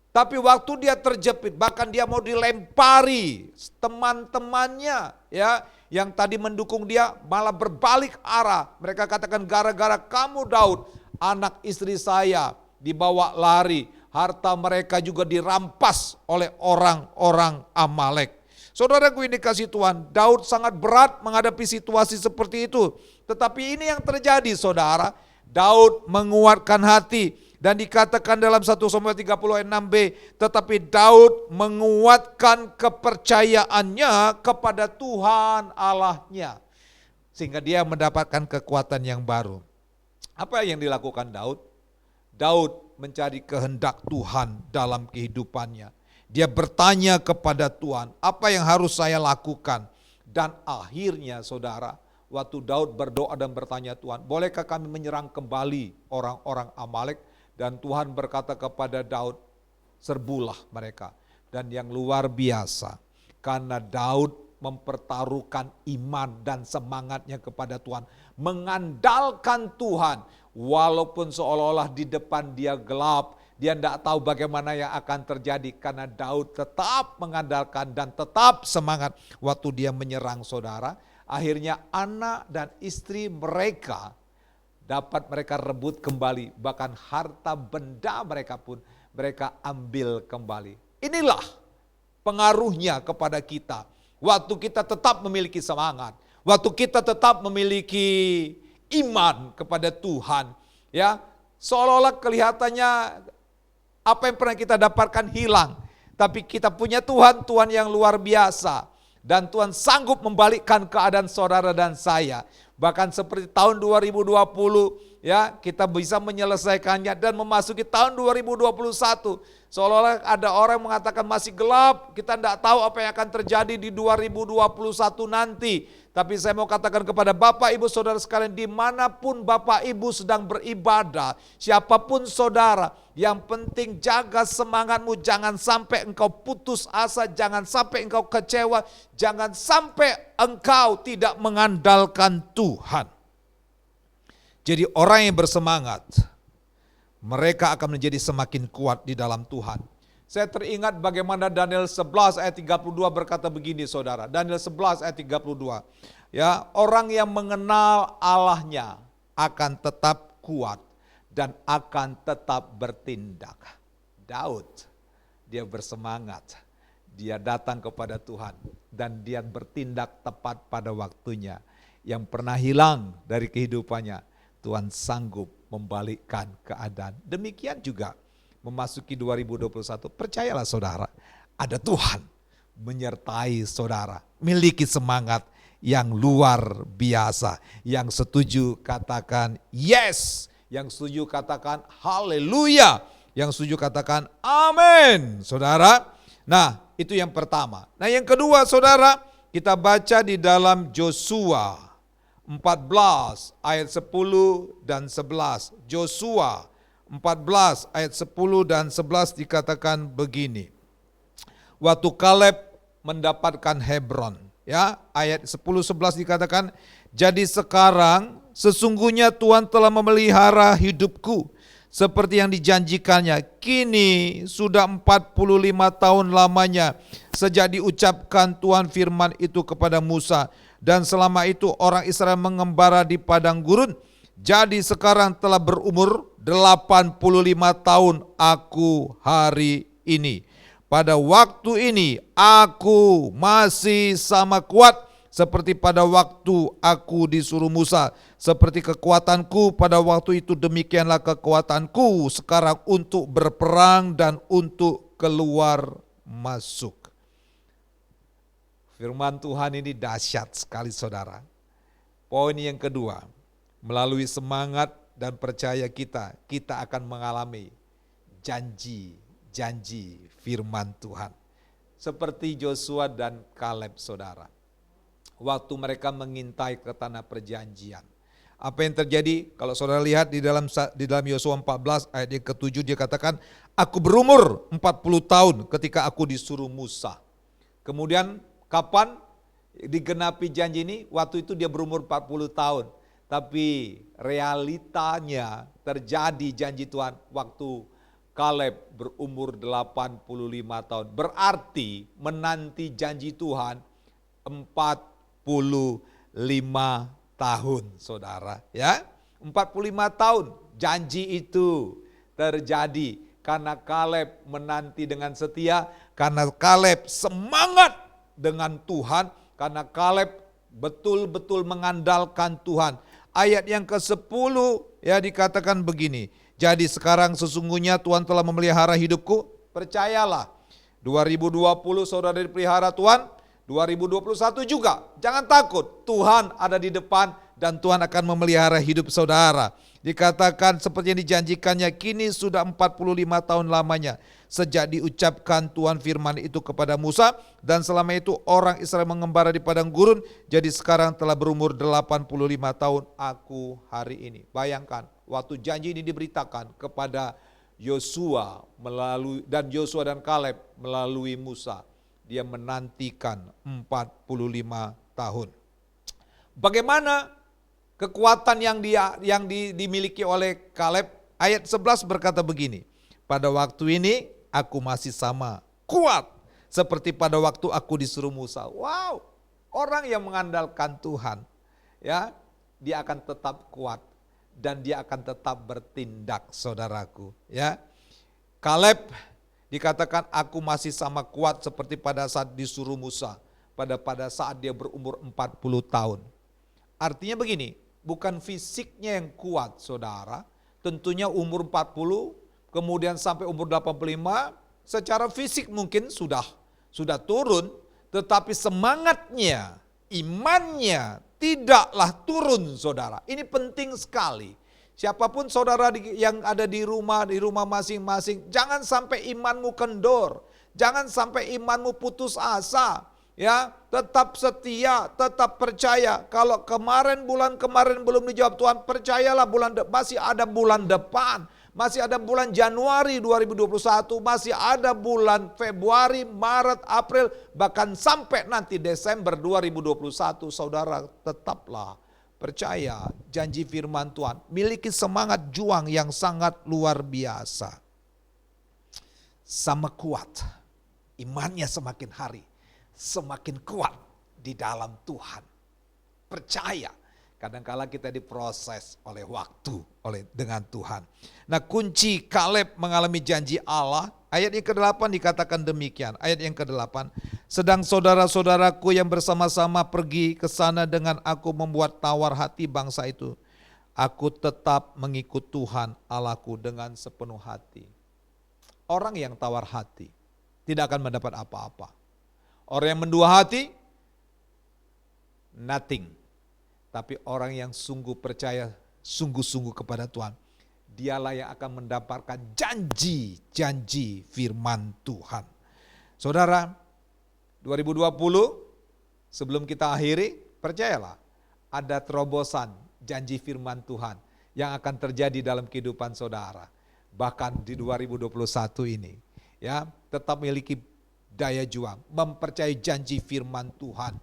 Tapi waktu dia terjepit, bahkan dia mau dilempari, teman-temannya ya yang tadi mendukung dia malah berbalik arah. Mereka katakan, gara-gara kamu Daud, anak istri saya dibawa lari, harta mereka juga dirampas oleh orang-orang Amalek. Saudaraku ini kasih Tuhan, Daud sangat berat menghadapi situasi seperti itu. Tetapi ini yang terjadi saudara, Daud menguatkan hati. Dan dikatakan dalam 1 Samuel 30 ayat 6b, tetapi Daud menguatkan kepercayaannya kepada Tuhan Allahnya. Sehingga dia mendapatkan kekuatan yang baru. Apa yang dilakukan Daud? Daud mencari kehendak Tuhan dalam kehidupannya. Dia bertanya kepada Tuhan, apa yang harus saya lakukan? Dan akhirnya saudara, waktu Daud berdoa dan bertanya Tuhan, bolehkah kami menyerang kembali orang-orang Amalek? Dan Tuhan berkata kepada Daud, serbulah mereka. Dan yang luar biasa, karena Daud mempertaruhkan iman dan semangatnya kepada Tuhan, mengandalkan Tuhan, walaupun seolah-olah di depan dia gelap, dia tidak tahu bagaimana yang akan terjadi, karena Daud tetap mengandalkan dan tetap semangat waktu dia menyerang saudara. Akhirnya anak dan istri mereka dapat mereka rebut kembali, bahkan harta benda mereka pun mereka ambil kembali. Inilah pengaruhnya kepada kita. Waktu kita tetap memiliki semangat, waktu kita tetap memiliki iman kepada Tuhan, ya, seolah-olah kelihatannya apa yang pernah kita dapatkan hilang, tapi kita punya Tuhan, Tuhan yang luar biasa, dan Tuhan sanggup membalikkan keadaan saudara dan saya. Bahkan seperti tahun 2020 ya, kita bisa menyelesaikannya dan memasuki tahun 2021. Seolah-olah ada orang mengatakan masih gelap, kita tidak tahu apa yang akan terjadi di 2021 nanti. Tapi saya mau katakan kepada Bapak Ibu Saudara sekalian, dimanapun Bapak Ibu sedang beribadah, siapapun saudara, yang penting jaga semangatmu, jangan sampai engkau putus asa, jangan sampai engkau kecewa, jangan sampai engkau tidak mengandalkan Tuhan. Jadi orang yang bersemangat, mereka akan menjadi semakin kuat di dalam Tuhan. Saya teringat bagaimana Daniel 11 ayat 32 berkata begini saudara. Daniel 11 ayat 32. Ya, orang yang mengenal Allahnya akan tetap kuat dan akan tetap bertindak. Daud, dia bersemangat. Dia datang kepada Tuhan dan dia bertindak tepat pada waktunya. Yang pernah hilang dari kehidupannya, Tuhan sanggup membalikkan keadaan. Demikian juga memasuki 2021, percayalah saudara, ada Tuhan menyertai saudara. Miliki semangat yang luar biasa. Yang setuju katakan yes, yang setuju katakan haleluya. Yang setuju katakan amin, saudara. Nah, itu yang pertama. Nah, yang kedua, saudara, kita baca di dalam Yosua 14 ayat 10 dan 11. Yosua 14 ayat 10 dan 11 dikatakan begini. Waktu Kaleb mendapatkan Hebron, ya, ayat 10-11 dikatakan, jadi sekarang sesungguhnya Tuhan telah memelihara hidupku seperti yang dijanjikannya. Kini sudah 45 tahun lamanya sejak diucapkan Tuhan firman itu kepada Musa. Dan selama itu orang Israel mengembara di padang gurun. Jadi sekarang telah berumur 85 tahun aku hari ini. Pada waktu ini aku masih sama kuat seperti pada waktu aku disuruh Musa. Seperti kekuatanku pada waktu itu, demikianlah kekuatanku sekarang untuk berperang dan untuk keluar masuk. Firman Tuhan ini dahsyat sekali, saudara. Poin yang kedua, melalui semangat dan percaya kita akan mengalami janji firman Tuhan. Seperti Yosua dan Kaleb, saudara. Waktu mereka mengintai ke tanah perjanjian. Apa yang terjadi? Kalau saudara lihat di dalam Yosua 14 ayat yang ke-7 dia katakan, aku berumur 40 tahun ketika aku disuruh Musa. Kemudian kapan digenapi janji ini? Waktu itu dia berumur 40 tahun. Tapi realitanya terjadi janji Tuhan waktu Kaleb berumur 85 tahun. Berarti menanti janji Tuhan 45 tahun, saudara, ya. 45 tahun janji itu terjadi karena Kaleb menanti dengan setia, karena Kaleb semangat dengan Tuhan, karena Kaleb betul-betul mengandalkan Tuhan. Ayat yang ke-10 ya dikatakan begini. Jadi sekarang sesungguhnya Tuhan telah memelihara hidupku, percayalah. 2020 saudara dipelihara Tuhan, 2021 juga. Jangan takut, Tuhan ada di depan dan Tuhan akan memelihara hidup saudara. Dikatakan seperti yang dijanjikannya, kini sudah 45 tahun lamanya sejak diucapkan Tuhan firman itu kepada Musa, dan selama itu orang Israel mengembara di padang gurun. Jadi sekarang telah berumur 85 tahun aku hari ini. Bayangkan, waktu janji ini diberitakan kepada Yosua dan Kaleb melalui Musa, dia menantikan 45 tahun. Bagaimana kekuatan yang dimiliki oleh Kaleb? Ayat 11 berkata begini, pada waktu ini aku masih sama kuat seperti pada waktu aku disuruh Musa. Wow, orang yang mengandalkan Tuhan, ya, dia akan tetap kuat dan dia akan tetap bertindak, saudaraku, ya. Kaleb dikatakan aku masih sama kuat seperti pada saat disuruh Musa, pada saat dia berumur 40 tahun. Artinya begini, bukan fisiknya yang kuat, saudara. Tentunya umur 40, kemudian sampai umur 85, secara fisik mungkin sudah turun, tetapi semangatnya, imannya tidaklah turun, saudara. Ini penting sekali. Siapapun saudara yang ada di rumah masing-masing, jangan sampai imanmu kendor, jangan sampai imanmu putus asa. Ya, tetap setia, tetap percaya. Kalau bulan kemarin belum dijawab Tuhan, percayalah masih ada bulan depan. Masih ada bulan Januari 2021, masih ada bulan Februari, Maret, April, bahkan sampai nanti Desember 2021. Saudara tetaplah percaya janji firman Tuhan. Miliki semangat juang yang sangat luar biasa. Sama kuat, imannya semakin hari semakin kuat di dalam Tuhan. Percaya, kadangkala kita diproses oleh waktu, dengan Tuhan. Nah, kunci Kaleb mengalami janji Allah, ayat yang ke-8 dikatakan demikian. Ayat yang ke-8, sedang saudara-saudaraku yang bersama-sama pergi ke sana dengan aku membuat tawar hati bangsa itu, aku tetap mengikut Tuhan Allahku dengan sepenuh hati. Orang yang tawar hati tidak akan mendapat apa-apa. Orang yang mendua hati, nothing. Tapi orang yang sungguh percaya, sungguh-sungguh kepada Tuhan, dialah yang akan mendapatkan janji-janji firman Tuhan. Saudara, 2020 sebelum kita akhiri, percayalah ada terobosan janji firman Tuhan yang akan terjadi dalam kehidupan saudara. Bahkan di 2021 ini, ya, tetap memiliki daya juang, mempercayai janji firman Tuhan.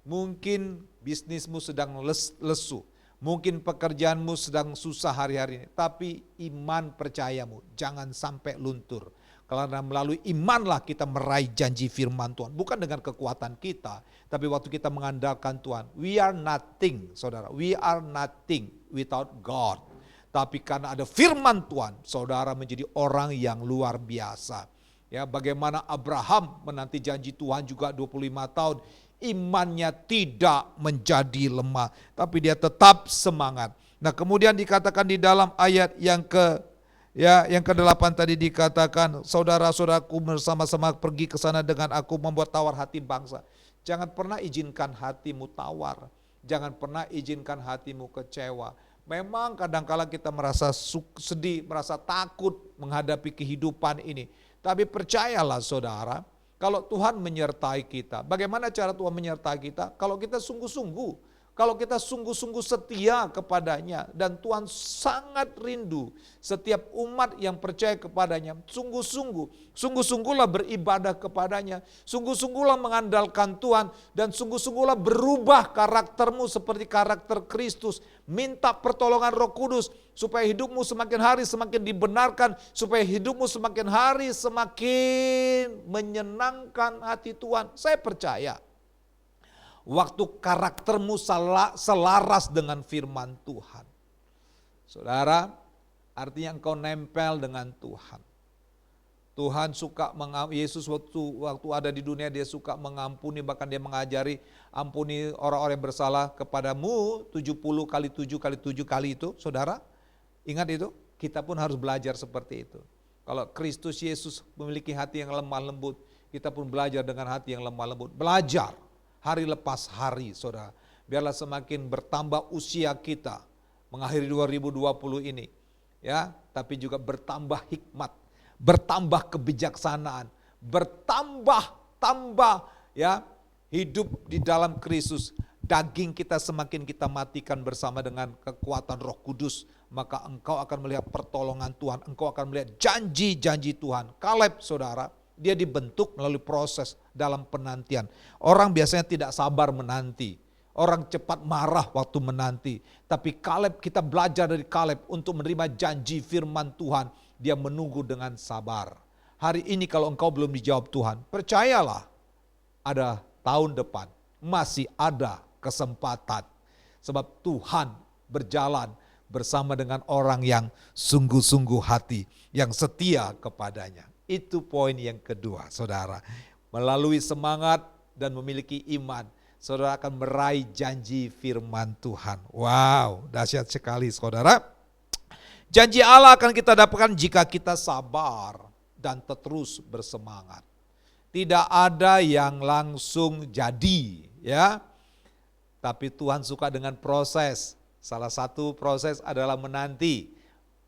Mungkin bisnismu sedang lesu, mungkin pekerjaanmu sedang susah hari-hari ini, tapi iman percayamu jangan sampai luntur. Karena melalui imanlah kita meraih janji firman Tuhan. Bukan dengan kekuatan kita, tapi waktu kita mengandalkan Tuhan. We are nothing, saudara. We are nothing without God. Tapi karena ada firman Tuhan, saudara menjadi orang yang luar biasa. Ya, bagaimana Abraham menanti janji Tuhan juga 25 tahun. Imannya tidak menjadi lemah, tapi dia tetap semangat. Nah, kemudian dikatakan di dalam ayat yang ke-8 tadi dikatakan, saudara-saudaraku bersama-sama pergi ke sana dengan aku membuat tawar hati bangsa. Jangan pernah izinkan hatimu tawar. Jangan pernah izinkan hatimu kecewa. Memang kadang-kala kita merasa sedih, merasa takut menghadapi kehidupan ini. Tapi percayalah saudara, kalau Tuhan menyertai kita, bagaimana cara Tuhan menyertai kita? Kalau kita sungguh-sungguh, kalau kita sungguh-sungguh setia kepadanya, dan Tuhan sangat rindu setiap umat yang percaya kepadanya, sungguhlah beribadah kepadanya, sungguh-sungguhlah mengandalkan Tuhan, dan sungguh-sungguhlah berubah karaktermu seperti karakter Kristus. Minta pertolongan Roh Kudus supaya hidupmu semakin hari semakin dibenarkan, supaya hidupmu semakin hari semakin menyenangkan hati Tuhan. Saya percaya waktu karaktermu selaras dengan firman Tuhan, saudara, artinya engkau nempel dengan Tuhan. Tuhan suka Yesus waktu ada di dunia dia suka mengampuni, bahkan dia mengajari ampuni orang-orang yang bersalah kepadamu 70 kali 7 kali 7 kali itu, saudara. Ingat itu, kita pun harus belajar seperti itu. Kalau Kristus Yesus memiliki hati yang lemah lembut, kita pun belajar dengan hati yang lemah lembut. Belajar hari lepas hari, saudara. Biarlah semakin bertambah usia kita mengakhiri 2020 ini, ya, tapi juga bertambah hikmat, bertambah kebijaksanaan, bertambah ya hidup di dalam Kristus. Daging kita semakin kita matikan bersama dengan kekuatan Roh Kudus, maka engkau akan melihat pertolongan Tuhan, engkau akan melihat janji-janji Tuhan. Kaleb, saudara, dia dibentuk melalui proses dalam penantian. Orang biasanya tidak sabar menanti. Orang cepat marah waktu menanti. Tapi Kaleb, kita belajar dari Kaleb untuk menerima janji firman Tuhan. Dia menunggu dengan sabar. Hari ini kalau engkau belum dijawab Tuhan, percayalah ada tahun depan. Masih ada kesempatan. Sebab Tuhan berjalan bersama dengan orang yang sungguh-sungguh hati, yang setia kepadanya. Itu poin yang kedua, saudara. Melalui semangat dan memiliki iman, saudara akan meraih janji firman Tuhan. Wow, dahsyat sekali, saudara. Janji Allah akan kita dapatkan jika kita sabar dan terus bersemangat. Tidak ada yang langsung jadi, ya. Tapi Tuhan suka dengan proses. Salah satu proses adalah menanti.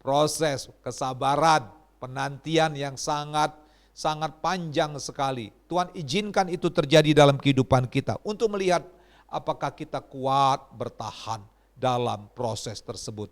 Proses kesabaran, penantian yang sangat panjang sekali. Tuhan izinkan itu terjadi dalam kehidupan kita untuk melihat apakah kita kuat bertahan dalam proses tersebut.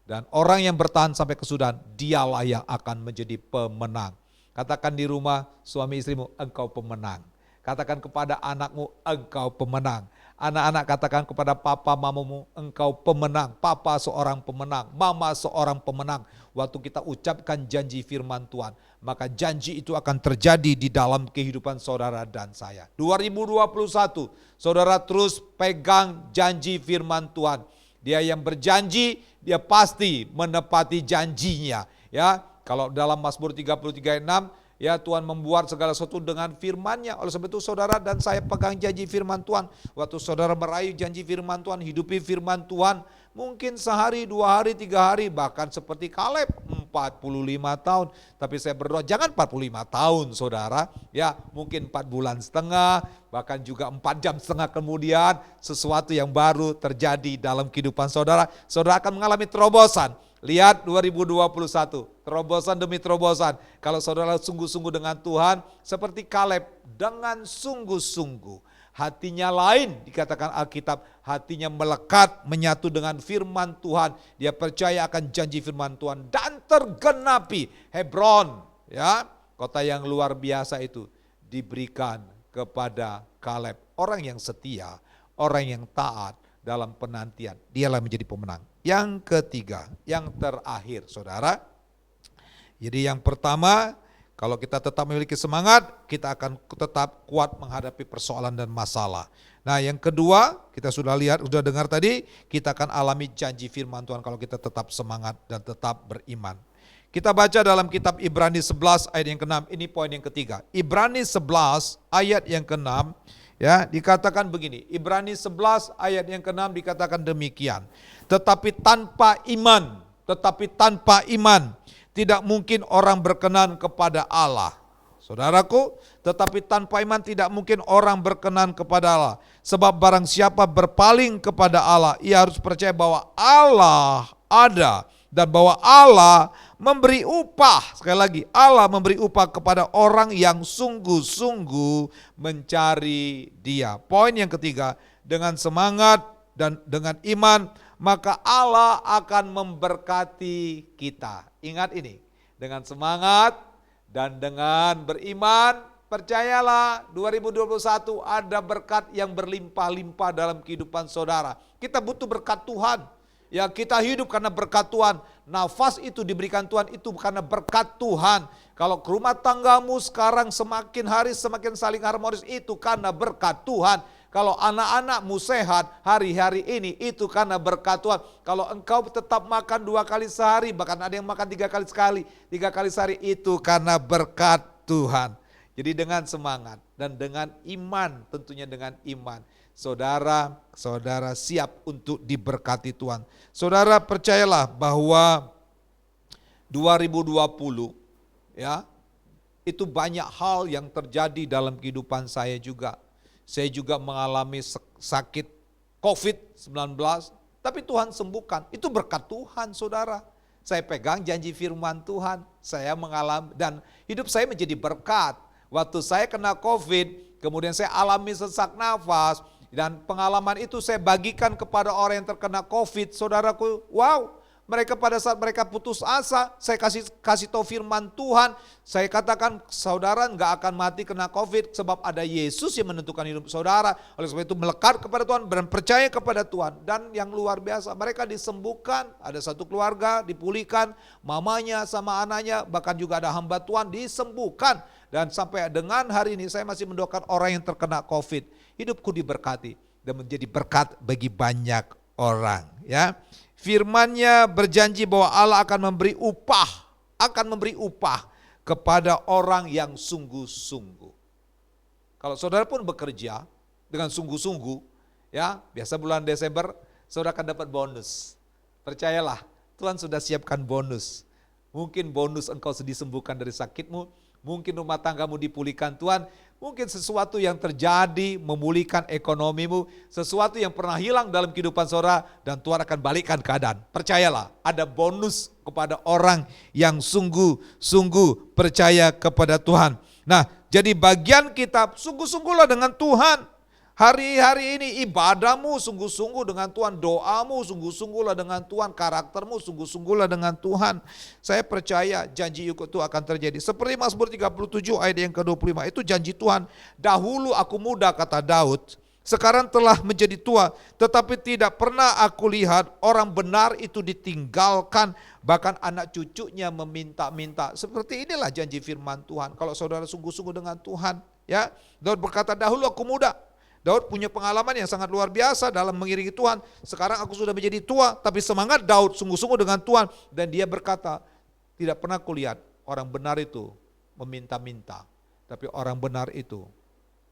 Dan orang yang bertahan sampai kesudahan, dialah yang akan menjadi pemenang. Katakan di rumah suami istrimu, engkau pemenang. Katakan kepada anakmu, engkau pemenang. Anak-anak katakan kepada papa mamamu, engkau pemenang. Papa seorang pemenang, mama seorang pemenang. Waktu kita ucapkan janji firman Tuhan, maka janji itu akan terjadi di dalam kehidupan saudara dan saya. 2021, saudara terus pegang janji firman Tuhan. Dia yang berjanji, dia pasti menepati janjinya. Ya, kalau dalam Mazmur 33:6, ya Tuhan membuat segala sesuatu dengan firman-Nya. Oleh sebab itu saudara dan saya pegang janji firman Tuhan. Waktu saudara meraih janji firman Tuhan, hidupi firman Tuhan, mungkin sehari, 2 hari, 3 hari, bahkan seperti Kaleb 45 tahun. Tapi saya berdoa jangan 45 tahun saudara, ya mungkin 4 bulan setengah, bahkan juga 4 jam setengah kemudian sesuatu yang baru terjadi dalam kehidupan saudara. Saudara akan mengalami terobosan. Lihat 2021, terobosan demi terobosan. Kalau saudara sungguh-sungguh dengan Tuhan, seperti Kaleb dengan sungguh-sungguh. Hatinya lain, dikatakan Alkitab, hatinya melekat, menyatu dengan firman Tuhan. Dia percaya akan janji firman Tuhan dan tergenapi. Hebron, ya, kota yang luar biasa itu diberikan kepada Kaleb. Orang yang setia, orang yang taat dalam penantian, dialah menjadi pemenang. Yang ketiga, yang terakhir saudara. Jadi yang pertama, kalau kita tetap memiliki semangat, kita akan tetap kuat menghadapi persoalan dan masalah. Nah yang kedua, kita sudah lihat, sudah dengar tadi, kita akan alami janji firman Tuhan kalau kita tetap semangat dan tetap beriman. Kita baca dalam kitab Ibrani 11 ayat yang ke-6, ini poin yang ketiga. Ibrani 11 ayat yang ke-6, ya, dikatakan begini, Ibrani 11 ayat yang ke-6 dikatakan demikian. Tetapi tanpa iman, tidak mungkin orang berkenan kepada Allah. Saudaraku, tetapi tanpa iman tidak mungkin orang berkenan kepada Allah. Sebab barang siapa berpaling kepada Allah, ia harus percaya bahwa Allah ada dan bahwa Allah memberi upah. Sekali lagi, Allah memberi upah kepada orang yang sungguh-sungguh mencari Dia. Poin yang ketiga, dengan semangat dan dengan iman, maka Allah akan memberkati kita. Ingat ini, dengan semangat dan dengan beriman, percayalah 2021 ada berkat yang berlimpah-limpah dalam kehidupan saudara. Kita butuh berkat Tuhan. Ya, kita hidup karena berkat Tuhan. Nafas itu diberikan Tuhan itu karena berkat Tuhan. Kalau rumah tanggamu sekarang semakin hari semakin saling harmonis, itu karena berkat Tuhan. Kalau anak-anakmu sehat hari-hari ini, itu karena berkat Tuhan. Kalau engkau tetap makan 2 kali sehari, bahkan ada yang makan 3 kali sehari, itu karena berkat Tuhan. Jadi dengan semangat dan dengan iman, tentunya dengan iman, saudara siap untuk diberkati Tuhan. Saudara percayalah bahwa 2020 ya, itu banyak hal yang terjadi dalam kehidupan saya juga. Saya juga mengalami sakit COVID-19, tapi Tuhan sembuhkan. Itu berkat Tuhan, saudara. Saya pegang janji firman Tuhan, saya mengalami dan hidup saya menjadi berkat. Waktu saya kena COVID, kemudian saya alami sesak nafas, dan pengalaman itu saya bagikan kepada orang yang terkena COVID, saudaraku. Wow, mereka pada saat mereka putus asa, saya kasih tahu firman Tuhan. Saya katakan saudara nggak akan mati kena COVID sebab ada Yesus yang menentukan hidup saudara. Oleh sebab itu melekat kepada Tuhan dan percaya kepada Tuhan. Dan yang luar biasa, mereka disembuhkan. Ada satu keluarga dipulihkan, mamanya sama anaknya, bahkan juga ada hamba Tuhan disembuhkan. Dan sampai dengan hari ini saya masih mendoakan orang yang terkena COVID. Hidupku diberkati dan menjadi berkat bagi banyak orang. Ya, firman-Nya berjanji bahwa Allah akan memberi upah kepada orang yang sungguh-sungguh. Kalau saudara pun bekerja dengan sungguh-sungguh, ya, biasa bulan Desember saudara akan dapat bonus. Percayalah, Tuhan sudah siapkan bonus. Mungkin bonus engkau disembuhkan dari sakitmu, mungkin rumah tanggamu dipulihkan Tuhan, mungkin sesuatu yang terjadi memulihkan ekonomimu, sesuatu yang pernah hilang dalam kehidupan saudara, dan Tuhan akan balikkan keadaan. Percayalah, ada bonus kepada orang yang sungguh-sungguh percaya kepada Tuhan. Nah, jadi bagian kita, sungguh-sungguhlah dengan Tuhan. Hari-hari ini ibadahmu sungguh-sungguh dengan Tuhan, doamu sungguh-sungguhlah dengan Tuhan, karaktermu sungguh-sungguhlah dengan Tuhan. Saya percaya janji itu akan terjadi. Seperti Mazmur 37 ayat yang ke-25, itu janji Tuhan. Dahulu aku muda, kata Daud, sekarang telah menjadi tua, tetapi tidak pernah aku lihat orang benar itu ditinggalkan, bahkan anak cucunya meminta-minta. Seperti inilah janji firman Tuhan. Kalau saudara sungguh-sungguh dengan Tuhan, ya, Daud berkata, dahulu aku muda. Daud punya pengalaman yang sangat luar biasa dalam mengiringi Tuhan. Sekarang aku sudah menjadi tua, tapi semangat Daud sungguh-sungguh dengan Tuhan. Dan dia berkata, tidak pernah kulihat orang benar itu meminta-minta, tapi orang benar itu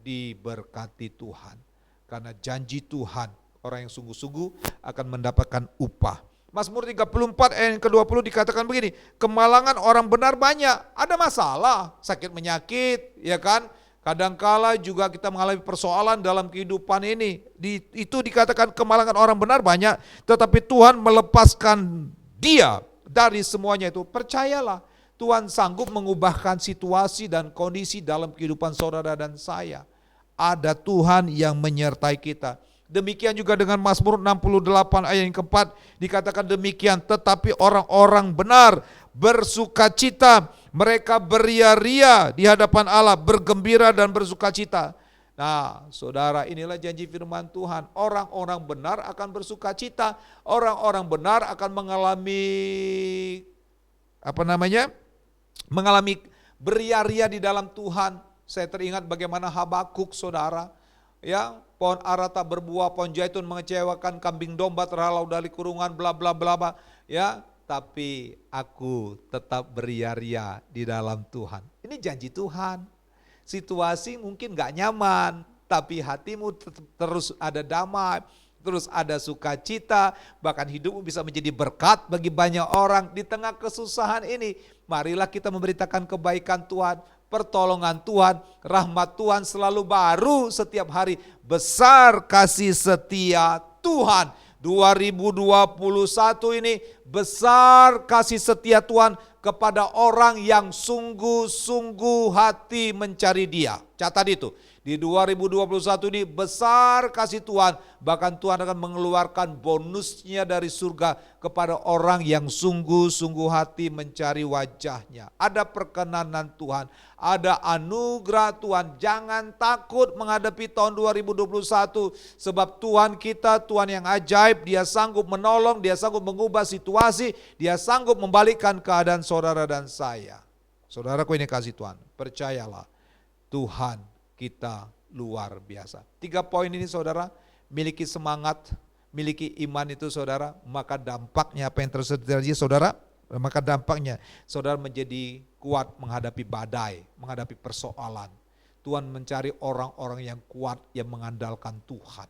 diberkati Tuhan. Karena janji Tuhan, orang yang sungguh-sungguh akan mendapatkan upah. Mazmur 34 ayat yang ke-20 dikatakan begini, kemalangan orang benar banyak, ada masalah, sakit menyakit, ya kan? Kadangkala juga kita mengalami persoalan dalam kehidupan ini. Itu dikatakan kemalangan orang benar banyak, tetapi Tuhan melepaskan dia dari semuanya itu, percayalah Tuhan sanggup mengubahkan situasi dan kondisi dalam kehidupan saudara dan saya. Ada Tuhan yang menyertai kita. Demikian juga dengan Mazmur 68 ayat yang keempat dikatakan demikian, tetapi orang-orang benar bersukacita, mereka beria-ria di hadapan Allah, bergembira dan bersukacita. Nah, saudara, inilah janji firman Tuhan. Orang-orang benar akan bersukacita, orang-orang benar akan mengalami mengalami beria-ria di dalam Tuhan. Saya teringat bagaimana Habakuk, saudara, ya, pohon ara tak berbuah, pohon zaitun mengecewakan, kambing domba terhalau dari kurungan, bla bla bla, ya, tapi aku tetap beria-ria di dalam Tuhan. Ini janji Tuhan. Situasi mungkin gak nyaman, tapi hatimu terus ada damai, terus ada sukacita, bahkan hidupmu bisa menjadi berkat bagi banyak orang di tengah kesusahan ini. Marilah kita memberitakan kebaikan Tuhan, pertolongan Tuhan, rahmat Tuhan selalu baru setiap hari. Besar kasih setia Tuhan. 2021 ini besar kasih setia Tuhan kepada orang yang sungguh-sungguh hati mencari Dia. Catat itu. Di 2021 ini besar kasih Tuhan, bahkan Tuhan akan mengeluarkan bonusnya dari surga kepada orang yang sungguh-sungguh hati mencari wajahnya. Ada perkenanan Tuhan, ada anugerah Tuhan. Jangan takut menghadapi tahun 2021, sebab Tuhan kita Tuhan yang ajaib. Dia sanggup menolong, Dia sanggup mengubah situasi, Dia sanggup membalikkan keadaan saudara dan saya. Saudaraku ini kasih Tuhan, percayalah Tuhan kita luar biasa. 3 poin ini saudara, miliki semangat, miliki iman itu saudara, maka dampaknya apa yang terjadi saudara? Maka dampaknya saudara menjadi kuat menghadapi badai, menghadapi persoalan. Tuhan mencari orang-orang yang kuat yang mengandalkan Tuhan.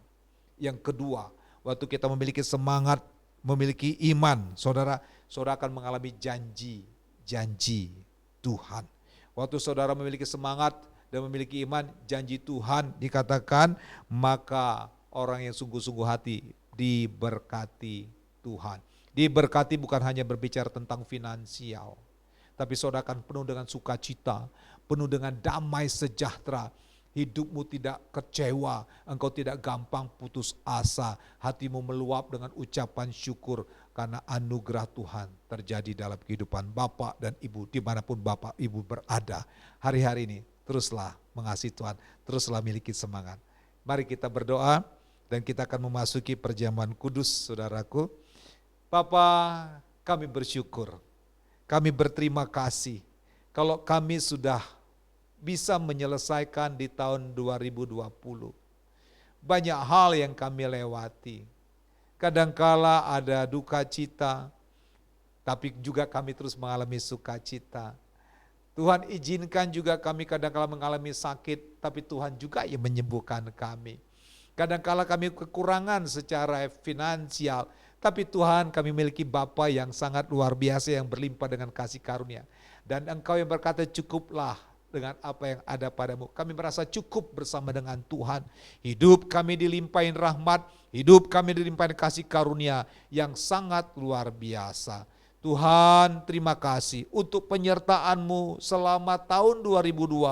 Yang kedua, waktu kita memiliki semangat, memiliki iman, saudara akan mengalami janji Tuhan. Waktu saudara memiliki semangat dan memiliki iman, janji Tuhan dikatakan, maka orang yang sungguh-sungguh hati diberkati Tuhan. Diberkati bukan hanya berbicara tentang finansial, tapi saudara akan penuh dengan sukacita, penuh dengan damai sejahtera. Hidupmu tidak kecewa, engkau tidak gampang putus asa, hatimu meluap dengan ucapan syukur karena anugerah Tuhan terjadi dalam kehidupan Bapak dan Ibu dimanapun Bapak Ibu berada. Hari-hari ini teruslah mengasihi Tuhan, teruslah miliki semangat. Mari kita berdoa dan kita akan memasuki perjamuan kudus, saudaraku. Bapa, kami bersyukur, kami berterima kasih kalau kami sudah bisa menyelesaikan di tahun 2020. Banyak hal yang kami lewati. Kadangkala ada duka cita, tapi juga kami terus mengalami sukacita. Tuhan izinkan juga kami kadangkala mengalami sakit, tapi Tuhan juga yang menyembuhkan kami. Kadangkala kami kekurangan secara finansial, tapi Tuhan kami memiliki Bapa yang sangat luar biasa yang berlimpah dengan kasih karunia. Dan Engkau yang berkata cukuplah dengan apa yang ada padamu. Kami merasa cukup bersama dengan Tuhan. Hidup kami dilimpahin rahmat, hidup kami dilimpahin kasih karunia yang sangat luar biasa. Tuhan, terima kasih untuk penyertaan-Mu selama tahun 2020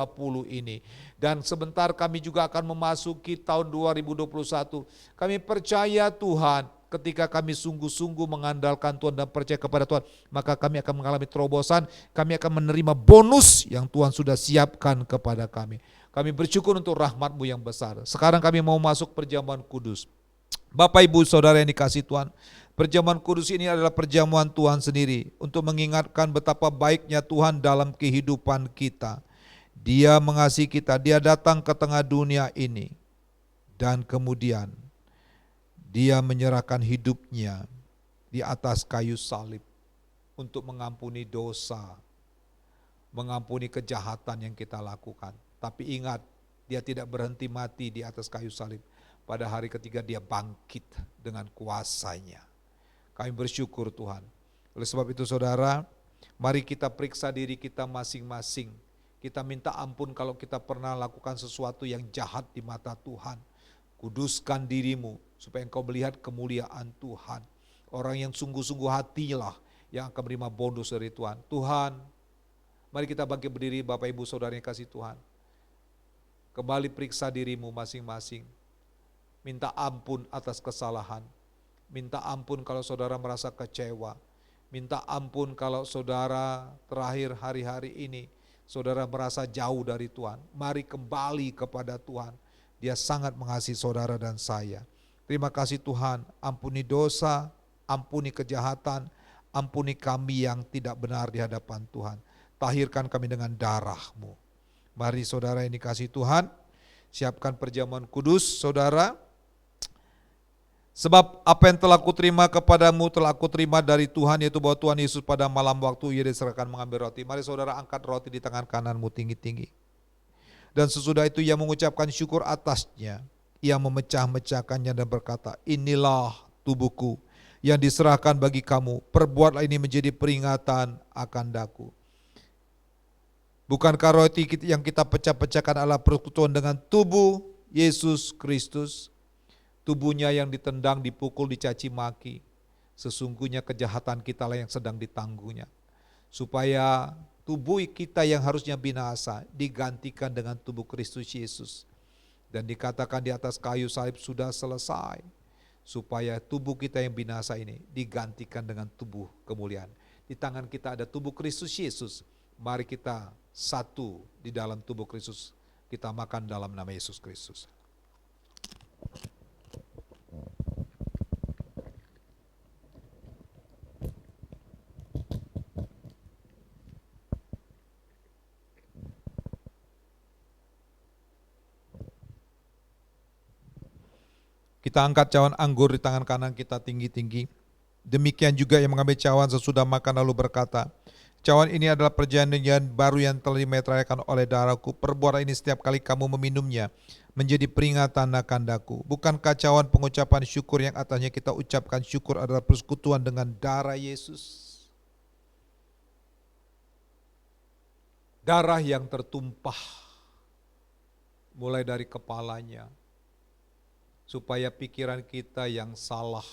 ini. Dan sebentar kami juga akan memasuki tahun 2021. Kami percaya Tuhan, ketika kami sungguh-sungguh mengandalkan Tuhan dan percaya kepada Tuhan, maka kami akan mengalami terobosan, kami akan menerima bonus yang Tuhan sudah siapkan kepada kami. Kami bersyukur untuk rahmat-Mu yang besar. Sekarang kami mau masuk perjamuan kudus. Bapak Ibu Saudara yang dikasihi Tuhan, perjamuan kudus ini adalah perjamuan Tuhan sendiri untuk mengingatkan betapa baiknya Tuhan dalam kehidupan kita. Dia mengasihi kita, Dia datang ke tengah dunia ini dan kemudian Dia menyerahkan hidupnya di atas kayu salib untuk mengampuni dosa, mengampuni kejahatan yang kita lakukan. Tapi ingat, Dia tidak berhenti mati di atas kayu salib. Pada hari ketiga Dia bangkit dengan kuasanya. Kami bersyukur Tuhan. Oleh sebab itu saudara, mari kita periksa diri kita masing-masing. Kita minta ampun kalau kita pernah lakukan sesuatu yang jahat di mata Tuhan. Kuduskan dirimu supaya engkau melihat kemuliaan Tuhan. Orang yang sungguh-sungguh hatilah yang akan menerima bonus dari Tuhan. Tuhan, mari kita bangkit berdiri Bapak Ibu Saudara yang kasih Tuhan. Kembali periksa dirimu masing-masing. Minta ampun atas kesalahan. Minta ampun kalau saudara merasa kecewa. Minta ampun kalau saudara terakhir hari-hari ini saudara merasa jauh dari Tuhan. Mari kembali kepada Tuhan. Dia sangat mengasihi saudara dan saya. Terima kasih Tuhan, ampuni dosa, ampuni kejahatan, ampuni kami yang tidak benar di hadapan Tuhan. Tahirkan kami dengan darah-Mu. Mari saudara yang dikasihi Tuhan, siapkan perjamuan kudus saudara. Sebab apa yang telah kuterima kepadamu telah kuterima dari Tuhan, yaitu bahwa Tuhan Yesus pada malam waktu ia diserahkan mengambil roti. Mari saudara angkat roti di tangan kananmu tinggi-tinggi. Dan sesudah itu ia mengucapkan syukur atasnya. Ia memecah-mecahkannya dan berkata, inilah tubuhku yang diserahkan bagi kamu. Perbuatlah ini menjadi peringatan akan daku. Bukankah roti yang kita pecah-pecahkan adalah persekutuan dengan tubuh Yesus Kristus? Tubuhnya yang ditendang, dipukul, dicaci maki. Sesungguhnya kejahatan kita lah yang sedang ditanggungnya. Supaya tubuh kita yang harusnya binasa digantikan dengan tubuh Kristus Yesus. Dan dikatakan di atas kayu salib sudah selesai. Supaya tubuh kita yang binasa ini digantikan dengan tubuh kemuliaan. Di tangan kita ada tubuh Kristus Yesus. Mari kita satu di dalam tubuh Kristus. Kita makan dalam nama Yesus Kristus. Kita angkat cawan anggur di tangan kanan kita tinggi-tinggi. Demikian juga yang mengambil cawan sesudah makan lalu berkata, cawan ini adalah perjanjian baru yang telah dimeteraikan oleh darahku. Perbuatlah ini setiap kali kamu meminumnya, menjadi peringatan akan daku. Bukankah cawan pengucapan syukur yang atasnya kita ucapkan syukur adalah persekutuan dengan darah Yesus? Darah yang tertumpah mulai dari kepalanya, supaya pikiran kita yang salah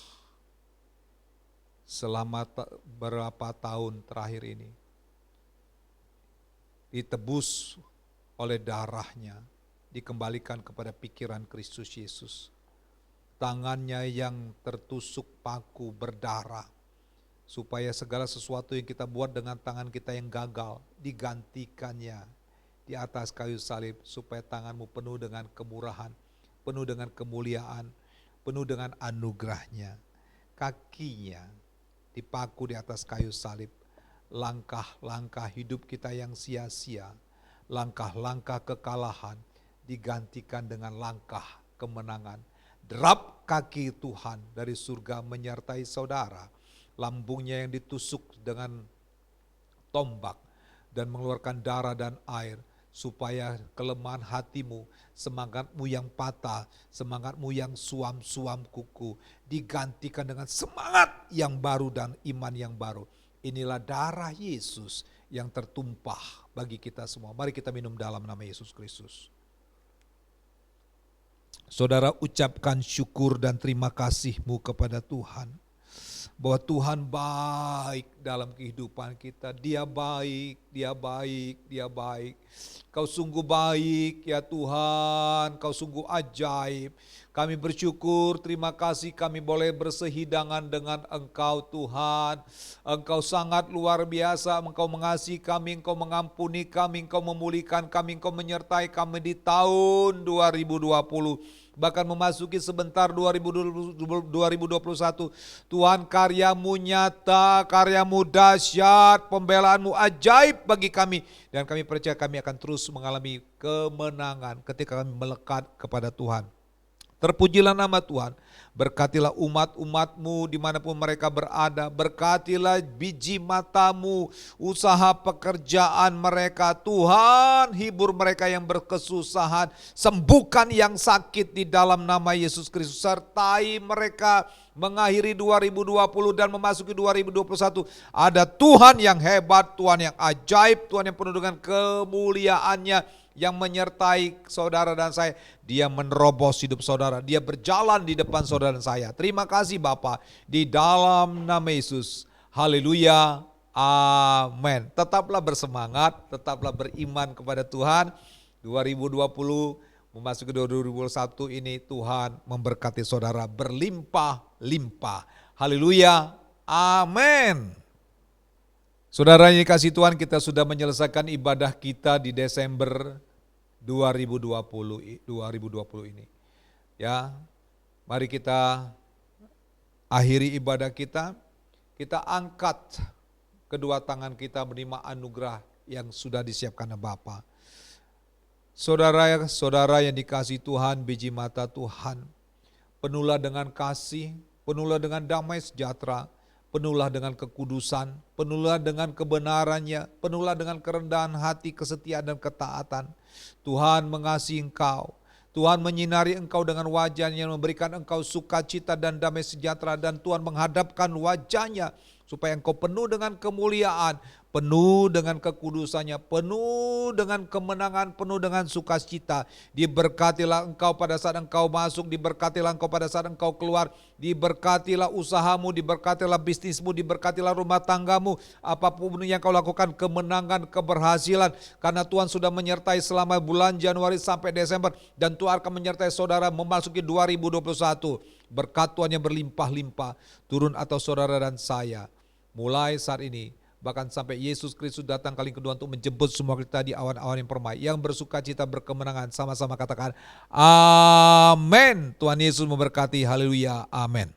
selama berapa tahun terakhir ini ditebus oleh darahnya, dikembalikan kepada pikiran Kristus Yesus. Tangannya yang tertusuk paku berdarah, supaya segala sesuatu yang kita buat dengan tangan kita yang gagal digantikannya di atas kayu salib, supaya tanganmu penuh dengan kemurahan, penuh dengan kemuliaan, penuh dengan anugerahnya. Kakinya dipaku di atas kayu salib. Langkah-langkah hidup kita yang sia-sia, langkah-langkah kekalahan digantikan dengan langkah kemenangan. Derap kaki Tuhan dari surga menyertai saudara. Lambungnya yang ditusuk dengan tombak dan mengeluarkan darah dan air, supaya kelemahan hatimu, semangatmu yang patah, semangatmu yang suam-suam kuku, digantikan dengan semangat yang baru dan iman yang baru. Inilah darah Yesus yang tertumpah bagi kita semua. Mari kita minum dalam nama Yesus Kristus. Saudara, ucapkan syukur dan terima kasihmu kepada Tuhan. Bahwa Tuhan baik dalam kehidupan kita. Dia baik, Dia baik, Dia baik. Kau sungguh baik ya Tuhan, Kau sungguh ajaib. Kami bersyukur, terima kasih kami boleh bersehidangan dengan Engkau Tuhan. Engkau sangat luar biasa, Engkau mengasihi kami, Engkau mengampuni kami, Engkau memulihkan kami, Engkau menyertai kami di tahun 2020. Bahkan memasuki sebentar 2021, Tuhan karyamu nyata, karyamu dahsyat, pembelaanmu ajaib bagi kami. Dan kami percaya kami akan terus mengalami kemenangan ketika kami melekat kepada Tuhan. Terpujilah nama Tuhan, berkatilah umat-umatmu dimanapun mereka berada, berkatilah biji matamu, usaha pekerjaan mereka, Tuhan hibur mereka yang berkesusahan, sembuhkan yang sakit di dalam nama Yesus Kristus, sertai mereka mengakhiri 2020 dan memasuki 2021, ada Tuhan yang hebat, Tuhan yang ajaib, Tuhan yang penuh dengan kemuliaannya, yang menyertai saudara dan saya. Dia menerobos hidup saudara, Dia berjalan di depan saudara dan saya. Terima kasih Bapa, di dalam nama Yesus. Haleluya. Amin. Tetaplah bersemangat, tetaplah beriman kepada Tuhan. 2020 memasuki 2021 ini Tuhan memberkati saudara berlimpah-limpah. Haleluya. Amin. Saudara yang dikasihi Tuhan, kita sudah menyelesaikan ibadah kita di Desember 2020 ini. Ya, mari kita akhiri ibadah kita angkat kedua tangan kita menerima anugerah yang sudah disiapkan Bapa. Saudara-saudara yang dikasihi Tuhan, biji mata Tuhan, penuhlah dengan kasih, penuhlah dengan damai sejahtera, penuhlah dengan kekudusan, penuhlah dengan kebenarannya, penuhlah dengan kerendahan hati, kesetiaan dan ketaatan. Tuhan mengasihi engkau, Tuhan menyinari engkau dengan wajahnya, memberikan engkau sukacita dan damai sejahtera, dan Tuhan menghadapkan wajahnya supaya engkau penuh dengan kemuliaan, penuh dengan kekudusannya, penuh dengan kemenangan, penuh dengan sukacita. Diberkatilah engkau pada saat engkau masuk, diberkatilah engkau pada saat engkau keluar, diberkatilah usahamu, diberkatilah bisnismu, diberkatilah rumah tanggamu, apapun yang kau lakukan, kemenangan, keberhasilan, karena Tuhan sudah menyertai selama bulan Januari sampai Desember, dan Tuhan akan menyertai saudara memasuki 2021. Berkat Tuhan yang berlimpah-limpah turun atas saudara dan saya, mulai saat ini, bahkan sampai Yesus Kristus datang kali kedua untuk menjemput semua kita di awan-awan yang permai, yang bersukacita berkemenangan. Sama-sama katakan amin. Tuhan Yesus memberkati. Haleluya. Amin.